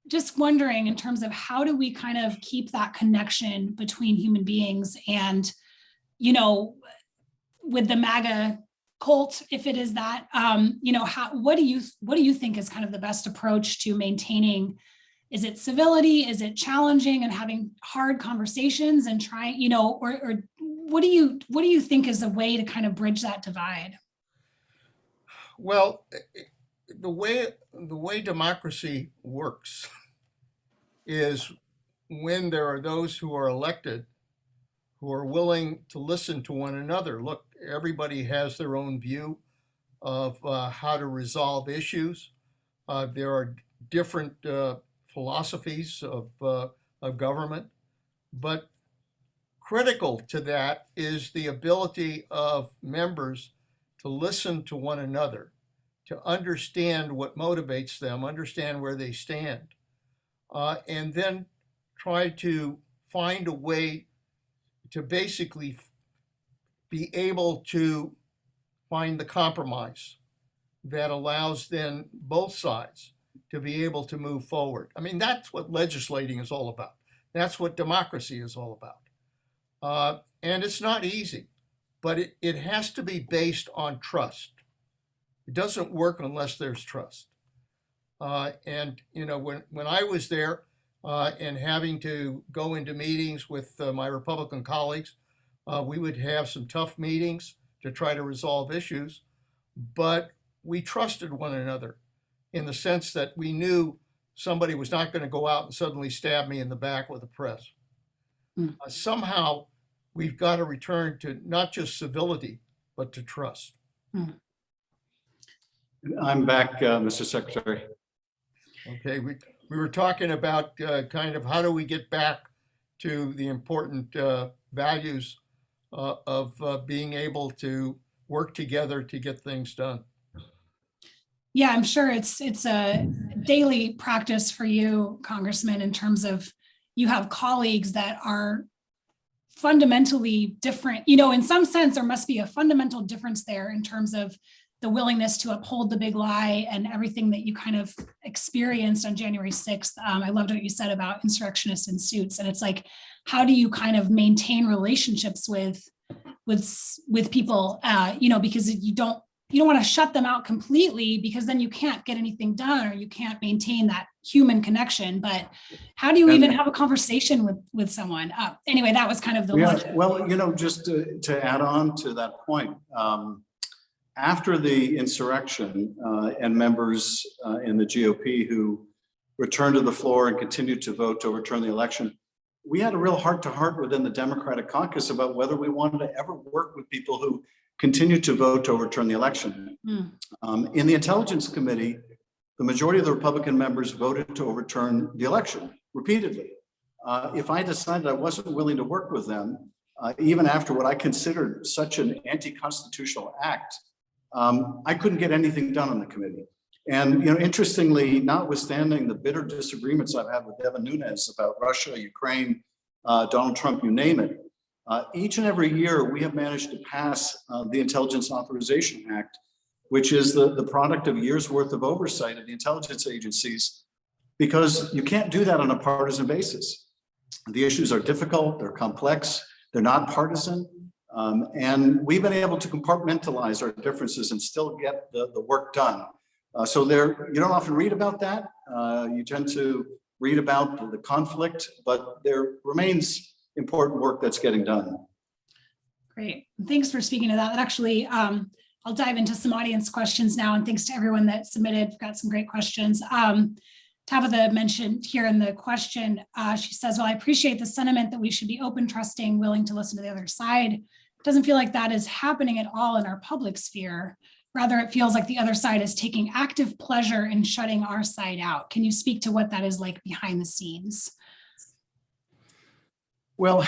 just wondering in terms of how do we kind of keep that connection between human beings and, with the MAGA cult, if it is that, what do you think is kind of the best approach to maintaining Is it civility? Is it challenging and having hard conversations and trying, or what do you think is a way to kind of bridge that divide? Well, the way democracy works is when there are those who are elected who are willing to listen to one another. Look, everybody has their own view of how to resolve issues. There are different philosophies of government, but critical to that is the ability of members to listen to one another, to understand what motivates them, understand where they stand, and then try to find a way to basically be able to find the compromise that allows then both sides to be able to move forward. I mean, that's what legislating is all about. That's what democracy is all about. And it's not easy, but it has to be based on trust. It doesn't work unless there's trust. And when I was there and having to go into meetings with my Republican colleagues, we would have some tough meetings to try to resolve issues, but we trusted one another in the sense that we knew somebody was not going to go out and suddenly stab me in the back with a press. Somehow we've got to return to not just civility, but to trust. I'm back, Mr. Secretary. Okay, we were talking about kind of how do we get back to the important values of being able to work together to get things done. Yeah, I'm sure it's a daily practice for you, Congressman, in terms of you have colleagues that are fundamentally different. In some sense, there must be a fundamental difference there in terms of the willingness to uphold the big lie and everything that you kind of experienced on January 6th. I loved what you said about insurrectionists in suits. And it's like, how do you kind of maintain relationships with people, because you don't want to shut them out completely, because then you can't get anything done or you can't maintain that human connection. But how do you even have a conversation with someone? Anyway, that was kind of the logic. Well, just to add on to that point, after the insurrection and members in the GOP who returned to the floor and continued to vote to overturn the election, we had a real heart-to-heart within the Democratic caucus about whether we wanted to ever work with people who continued to vote to overturn the election. In the Intelligence Committee, the majority of the Republican members voted to overturn the election repeatedly. If I decided I wasn't willing to work with them, even after what I considered such an anti-constitutional act, I couldn't get anything done on the committee. And interestingly, notwithstanding the bitter disagreements I've had with Devin Nunes about Russia, Ukraine, Donald Trump, you name it, each and every year we have managed to pass the Intelligence Authorization Act, which is the product of years worth of oversight of the intelligence agencies, because you can't do that on a partisan basis. The issues are difficult, they're complex, they're not partisan. And we've been able to compartmentalize our differences and still get the work done. So you don't often read about that. You tend to read about the conflict, but there remains important work that's getting done. Great. Thanks for speaking to that. Actually, I'll dive into some audience questions now, and thanks to everyone that submitted. We've got some great questions. Tabitha mentioned here in the question, she says, well, I appreciate the sentiment that we should be open, trusting, willing to listen to the other side. It doesn't feel like that is happening at all in our public sphere. Rather, it feels like the other side is taking active pleasure in shutting our side out. Can you speak to what that is like behind the scenes? Well,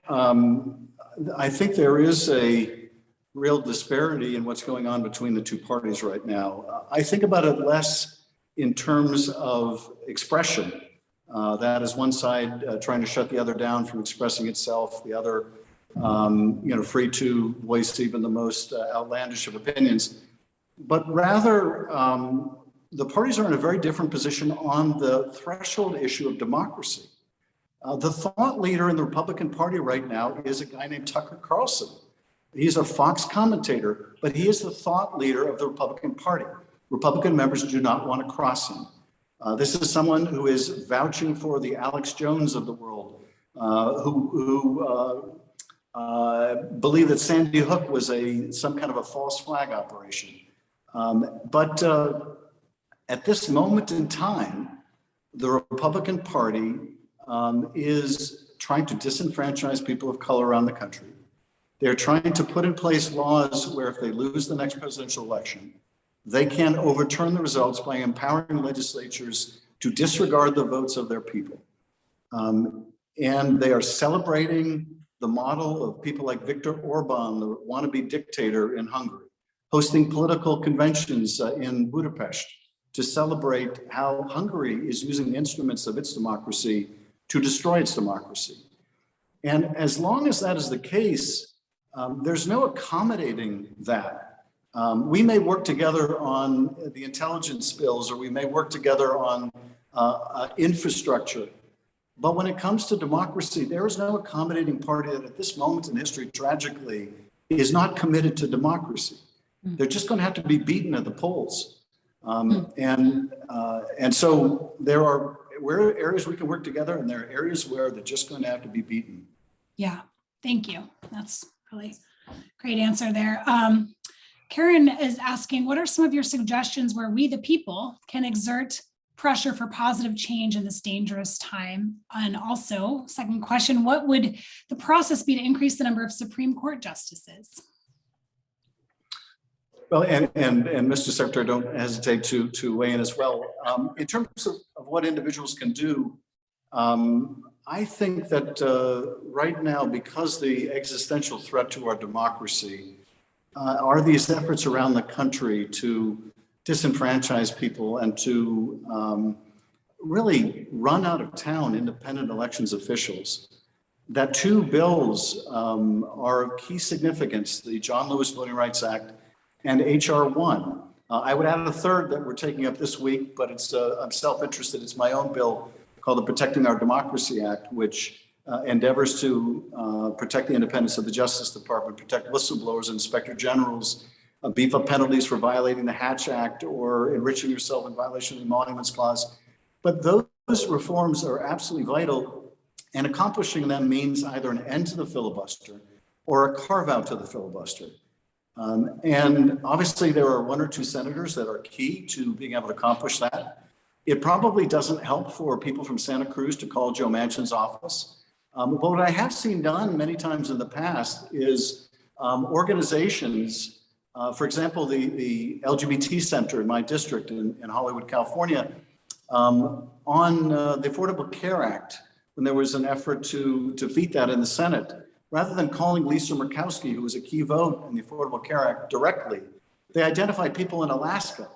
I think there is a real disparity in what's going on between the two parties right now. I think about it less in terms of expression. That is one side trying to shut the other down from expressing itself, the other free to voice even the most outlandish of opinions. But rather, the parties are in a very different position on the threshold issue of democracy. The thought leader in the Republican Party right now is a guy named Tucker Carlson. He's a Fox commentator, but he is the thought leader of the Republican Party. Republican members do not want to cross him. This is someone who is vouching for the Alex Jones of the world, who believe that Sandy Hook was some kind of a false flag operation. But at this moment in time, the Republican Party is trying to disenfranchise people of color around the country. They're trying to put in place laws where if they lose the next presidential election, they can overturn the results by empowering legislatures to disregard the votes of their people. And they are celebrating the model of people like Viktor Orban, the wannabe dictator in Hungary, hosting political conventions in Budapest to celebrate how Hungary is using instruments of its democracy to destroy its democracy. And as long as that is the case, there's no accommodating that. We may work together on the intelligence spills, or we may work together on infrastructure. But when it comes to democracy, there is no accommodating party that at this moment in history, tragically, is not committed to democracy. They're just going to have to be beaten at the polls. And so there are areas we can work together, and there are areas where they're just going to have to be beaten. Yeah, thank you. That's really great answer there. Karen is asking, what are some of your suggestions where we, the people, can exert pressure for positive change in this dangerous time? And also, second question, what would the process be to increase the number of Supreme Court justices? Well, and Mr. Secretary, don't hesitate to weigh in as well. In terms of what individuals can do, I think that right now, because the existential threat to our democracy are these efforts around the country to disenfranchise people and to really run out of town independent elections officials. That two bills are of key significance, the John Lewis Voting Rights Act and H.R. 1. I would add a third that we're taking up this week, but I'm self-interested. It's my own bill called the Protecting Our Democracy Act, which endeavors to protect the independence of the Justice Department, protect whistleblowers and inspector generals, beef up penalties for violating the Hatch Act or enriching yourself in violation of the Emoluments Clause. But those reforms are absolutely vital, and accomplishing them means either an end to the filibuster or a carve out to the filibuster. And obviously there are one or two senators that are key to being able to accomplish that. It probably doesn't help for people from Santa Cruz to call Joe Manchin's office. But what I have seen done many times in the past is organizations, for example, the LGBT Center in my district in Hollywood, California, on the Affordable Care Act, when there was an effort to defeat that in the Senate, rather than calling Lisa Murkowski, who was a key vote in the Affordable Care Act, directly, they identified people in Alaska.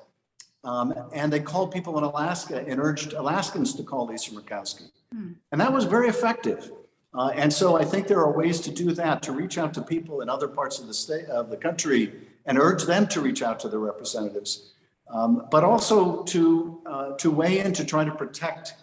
And they called people in Alaska and urged Alaskans to call Lisa Murkowski. And that was very effective. And so I think there are ways to do that, to reach out to people in other parts of the state, of the country, and urge them to reach out to their representatives. But also to weigh in to try to protect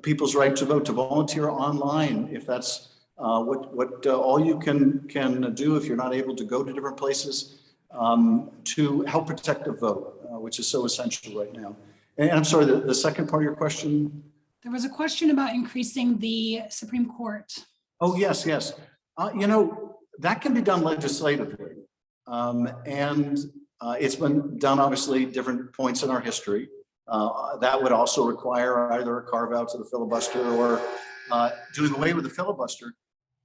people's right to vote, to volunteer online, if that's what all you can do if you're not able to go to different places, to help protect the vote, which is so essential right now. And I'm sorry, the second part of your question? There was a question about increasing the Supreme Court. Oh, yes. That can be done legislatively. And it's been done, obviously, different points in our history. That would also require either a carve out to the filibuster or doing away with the filibuster.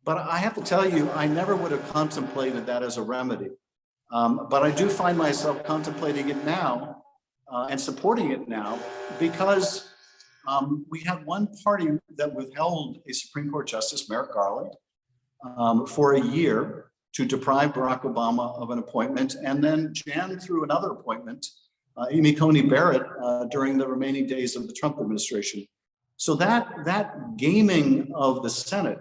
But I have to tell you, I never would have contemplated that as a remedy. But I do find myself contemplating it now and supporting it now because we had one party that withheld a Supreme Court Justice, Merrick Garland, for a year to deprive Barack Obama of an appointment, and then jammed through another appointment, Amy Coney Barrett, during the remaining days of the Trump administration. So that gaming of the Senate,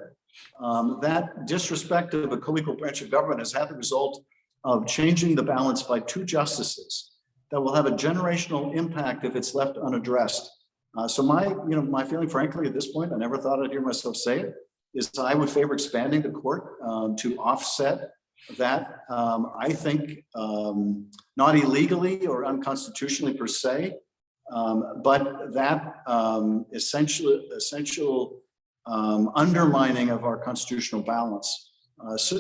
that disrespect of a co-equal branch of government has had the result of changing the balance by two justices that will have a generational impact if it's left unaddressed. So my feeling, frankly, at this point, I never thought I'd hear myself say it, is I would favor expanding the court to offset that. I think not illegally or unconstitutionally per se, But that essential undermining of our constitutional balance, so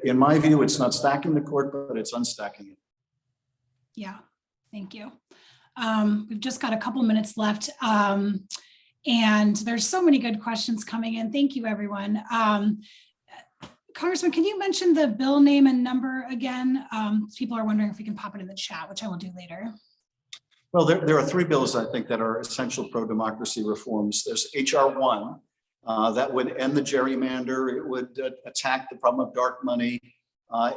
in my view, it's not stacking the court, but it's unstacking it. Yeah, thank you. We've just got a couple minutes left. And there's so many good questions coming in. Thank you, everyone. Congressman, can you mention the bill name and number again? People are wondering if we can pop it in the chat, which I will do later. Well, there are three bills, I think, that are essential pro-democracy reforms. There's HR 1 that would end the gerrymander. It would attack the problem of dark money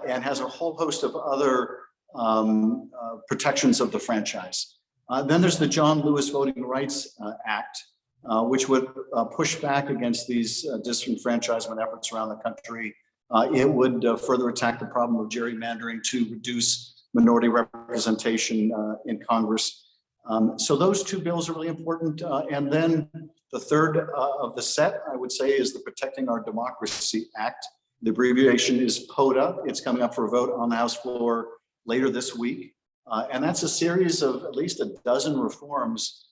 and has a whole host of other protections of the franchise. Then there's the John Lewis Voting Rights Act, which would push back against these disenfranchisement efforts around the country. It would further attack the problem of gerrymandering to reduce minority representation in Congress. So those two bills are really important. And then the third of the set, I would say, is the Protecting Our Democracy Act. The abbreviation is POTA. It's coming up for a vote on the House floor later this week. And that's a series of at least a dozen reforms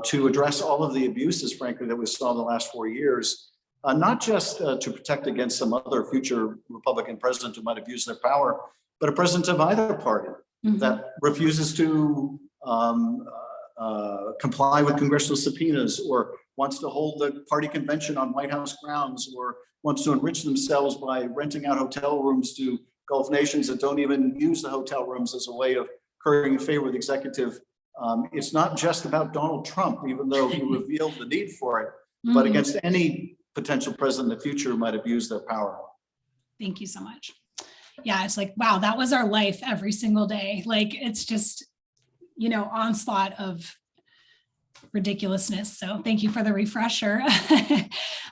to address all of the abuses, frankly, that we saw in the last 4 years, not just to protect against some other future Republican president who might abuse their power, but a president of either party that refuses to comply with congressional subpoenas, or wants to hold the party convention on White House grounds, or wants to enrich themselves by renting out hotel rooms to Gulf nations that don't even use the hotel rooms as a way of currying favor with the executive. It's not just about Donald Trump, even though he revealed the need for it, but against any potential president in the future who might abuse their power. Thank you so much. Yeah, it's like, wow, that was our life every single day. Like, it's just, you know, onslaught of ridiculousness. So thank you for the refresher.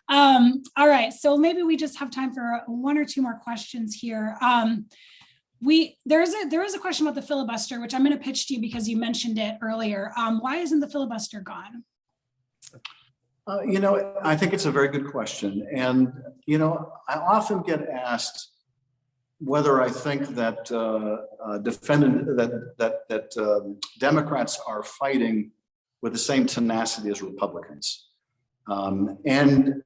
All right, so maybe we just have time for one or two more questions here. There is a question about the filibuster, which I'm going to pitch to you because you mentioned it earlier. Why isn't the filibuster gone? You know, I think it's a very good question. And, you know, I often get asked whether I think that Democrats are fighting with the same tenacity as Republicans. And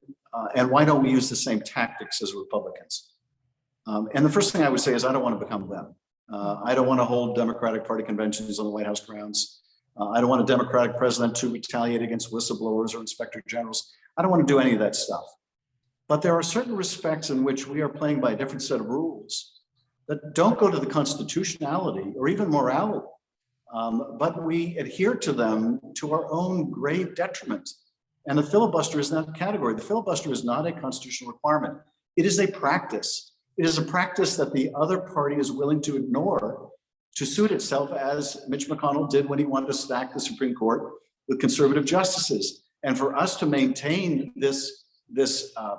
why don't we use the same tactics as Republicans? And the first thing I would say is I don't want to become them. I don't want to hold Democratic Party conventions on the White House grounds. I don't want a Democratic president to retaliate against whistleblowers or inspector generals. I don't want to do any of that stuff. But there are certain respects in which we are playing by a different set of rules that don't go to the constitutionality or even morality, but we adhere to them to our own grave detriment. And the filibuster is in that category. The filibuster is not a constitutional requirement. It is a practice. It is a practice that the other party is willing to ignore to suit itself, as Mitch McConnell did when he wanted to stack the Supreme Court with conservative justices. And for us to maintain this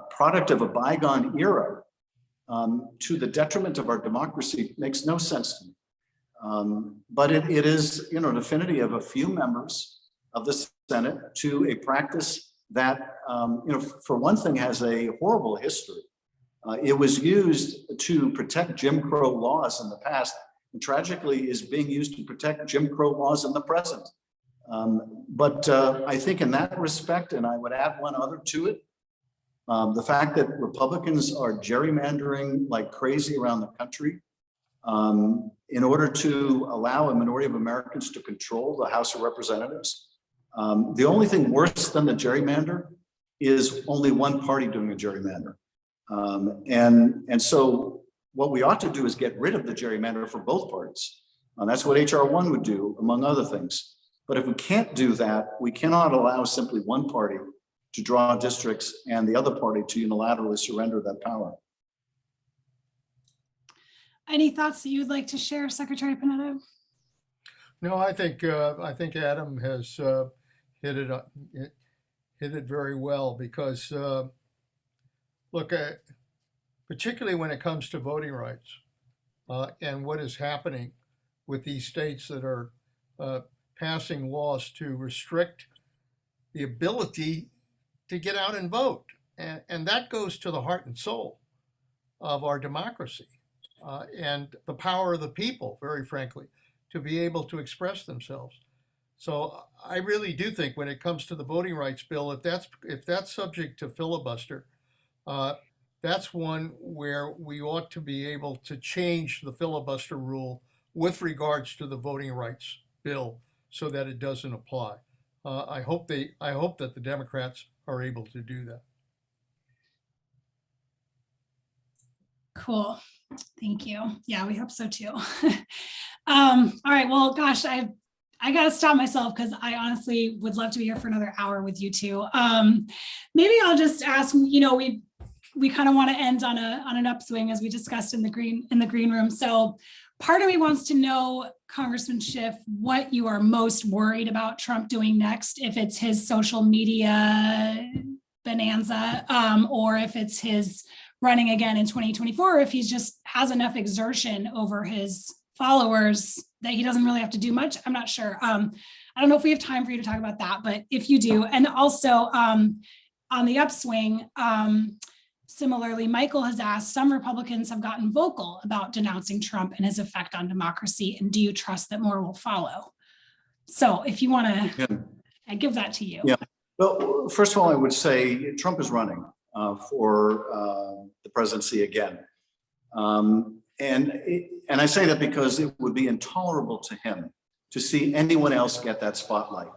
product of a bygone era to the detriment of our democracy makes no sense to me. But it is, you know, an affinity of a few members of the Senate to a practice that, you know, for one thing, has a horrible history. It was used to protect Jim Crow laws in the past, and tragically is being used to protect Jim Crow laws in the present. But I think in that respect, and I would add one other to it, the fact that Republicans are gerrymandering like crazy around the country in order to allow a minority of Americans to control the House of Representatives. The only thing worse than the gerrymander is only one party doing a gerrymander. And so what we ought to do is get rid of the gerrymander for both parties. That's what HR 1 would do, among other things. But if we can't do that, we cannot allow simply one party to draw districts and the other party to unilaterally surrender that power. Any thoughts that you'd like to share, Secretary Panetta? No, I think Adam has hit it very well, because look, particularly when it comes to voting rights and what is happening with these states that are passing laws to restrict the ability to get out and vote. And that goes to the heart and soul of our democracy and the power of the people, very frankly, to be able to express themselves. So I really do think when it comes to the voting rights bill, if that's subject to filibuster, uh, that's one where we ought to be able to change the filibuster rule with regards to the voting rights bill so that it doesn't apply. I hope that the Democrats are able to do that. Cool. Thank you. Yeah, we hope so too. All right. Well, gosh, I got to stop myself because I honestly would love to be here for another hour with you two. Maybe I'll just ask, we kind of want to end on an upswing as we discussed in the green room. So part of me wants to know, Congressman Schiff, what you are most worried about Trump doing next, if it's his social media bonanza, or if it's his running again in 2024, if he just has enough exertion over his followers that he doesn't really have to do much. I'm not sure. I don't know if we have time for you to talk about that, but if you do, and also on the upswing, similarly, Michael has asked, some Republicans have gotten vocal about denouncing Trump and his effect on democracy. And do you trust that more will follow? So if you want to, I give that to you. Yeah. Well, first of all, I would say Trump is running for the presidency again. And I say that because it would be intolerable to him to see anyone else get that spotlight.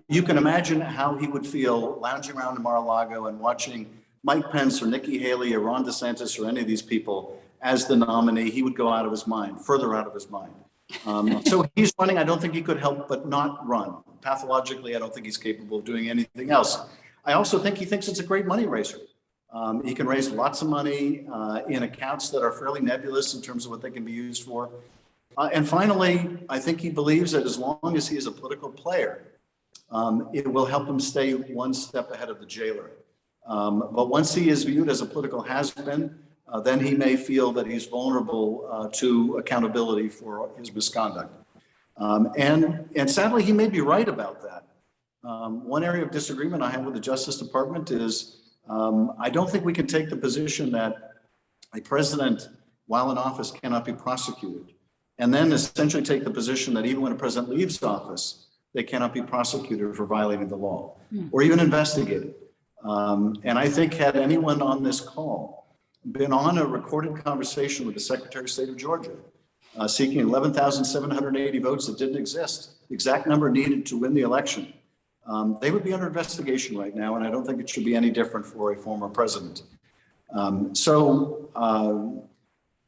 You can imagine how he would feel lounging around in Mar-a-Lago and watching Mike Pence or Nikki Haley or Ron DeSantis or any of these people as the nominee. He would go out of his mind, further out of his mind. So he's running. I don't think he could help but not run. Pathologically, I don't think he's capable of doing anything else. I also think he thinks it's a great money raiser. He can raise lots of money in accounts that are fairly nebulous in terms of what they can be used for. And finally, I think he believes that as long as he is a political player, it will help him stay one step ahead of the jailer. But once he is viewed as a political has-been, then he may feel that he's vulnerable to accountability for his misconduct. And sadly, he may be right about that. One area of disagreement I have with the Justice Department is I don't think we can take the position that a president, while in office, cannot be prosecuted, and then essentially take the position that even when a president leaves office, they cannot be prosecuted for violating the law or even investigated. And I think had anyone on this call been on a recorded conversation with the Secretary of State of Georgia, seeking 11,780 votes that didn't exist, the exact number needed to win the election, they would be under investigation right now, and I don't think it should be any different for a former president.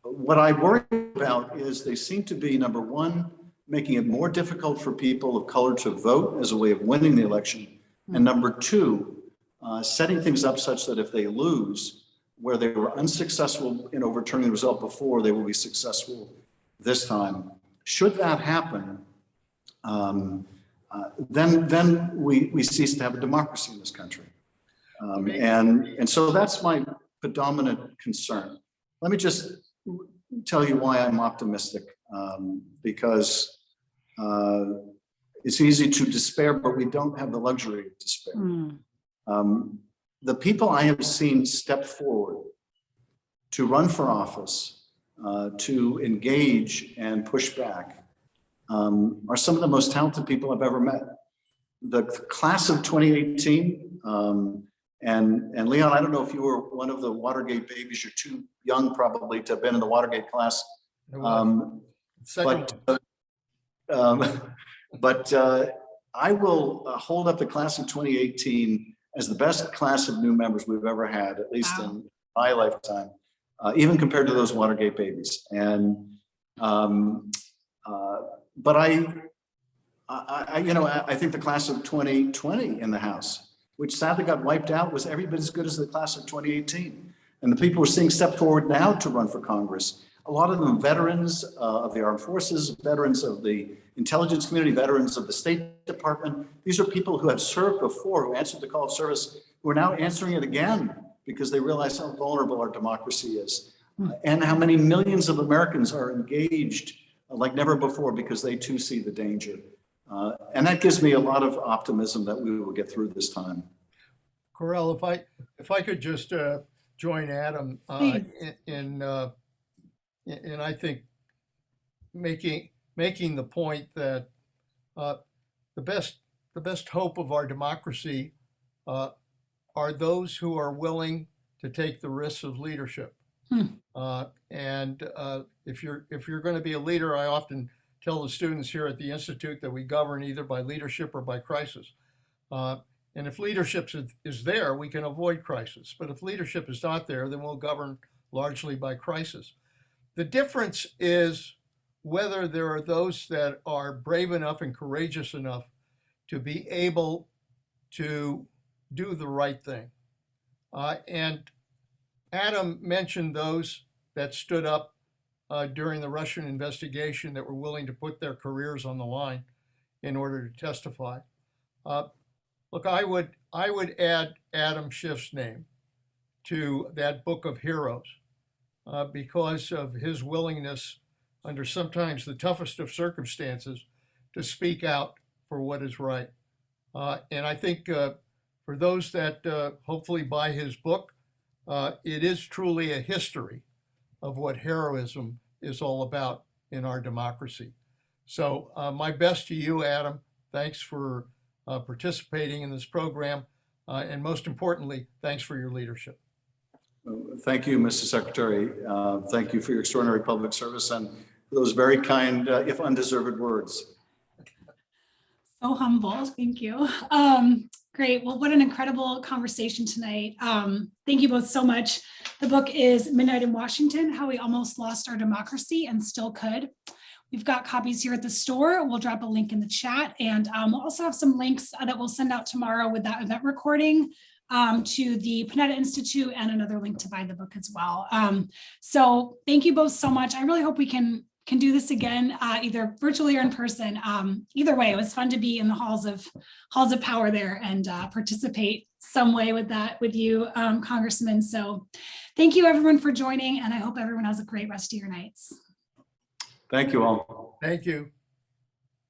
What I worry about is they seem to be, number one, making it more difficult for people of color to vote as a way of winning the election, and number two, setting things up such that if they lose, where they were unsuccessful in overturning the result before, they will be successful this time. Should that happen, then we cease to have a democracy in this country. And so that's my predominant concern. Let me just tell you why I'm optimistic, because it's easy to despair, but we don't have the luxury of despair. The people I have seen step forward to run for office, to engage and push back, are some of the most talented people I've ever met. The class of 2018, and Leon, I don't know if you were one of the Watergate babies. You're too young probably to have been in the Watergate class. But I will hold up the class of 2018 as the best class of new members we've ever had, at least in my lifetime, even compared to those Watergate babies. And but I think the class of 2020 in the House, which sadly got wiped out, was every bit as good as the class of 2018. And the people we're seeing step forward now to run for Congress, a lot of them veterans of the armed forces, veterans of the intelligence community, veterans of the State Department. These are people who have served before, who answered the call of service, who are now answering it again because they realize how vulnerable our democracy is and how many millions of Americans are engaged like never before because they too see the danger. And that gives me a lot of optimism that we will get through this time. Corral, if I could just join Adam in I think making the point that the best hope of our democracy are those who are willing to take the risks of leadership. And if you're going to be a leader, I often tell the students here at the Institute that we govern either by leadership or by crisis. And if leadership is there, we can avoid crisis. But if leadership is not there, then we'll govern largely by crisis. The difference is whether there are those that are brave enough and courageous enough to be able to do the right thing. And Adam mentioned those that stood up during the Russian investigation that were willing to put their careers on the line in order to testify. Look, I would add Adam Schiff's name to that book of heroes because of his willingness under sometimes the toughest of circumstances to speak out for what is right. And I think for those that hopefully buy his book, it is truly a history of what heroism is all about in our democracy. So my best to you, Adam. Thanks for participating in this program. And most importantly, thanks for your leadership. Thank you, Mr. Secretary. Thank you for your extraordinary public service and those very kind, if undeserved words. So humble. Thank you. Great. Well, what an incredible conversation tonight. Thank you both so much. The book is Midnight in Washington, How We Almost Lost Our Democracy and Still Could. We've got copies here at the store. We'll drop a link in the chat, and we'll also have some links that we'll send out tomorrow with that event recording to the Panetta Institute, and another link to buy the book as well. So thank you both so much. I really hope we can do this again, either virtually or in person. Either way, it was fun to be in the halls of power there and participate some way with that with you, Congressman. So thank you everyone for joining, and I hope everyone has a great rest of your nights. Thank you all. Thank you.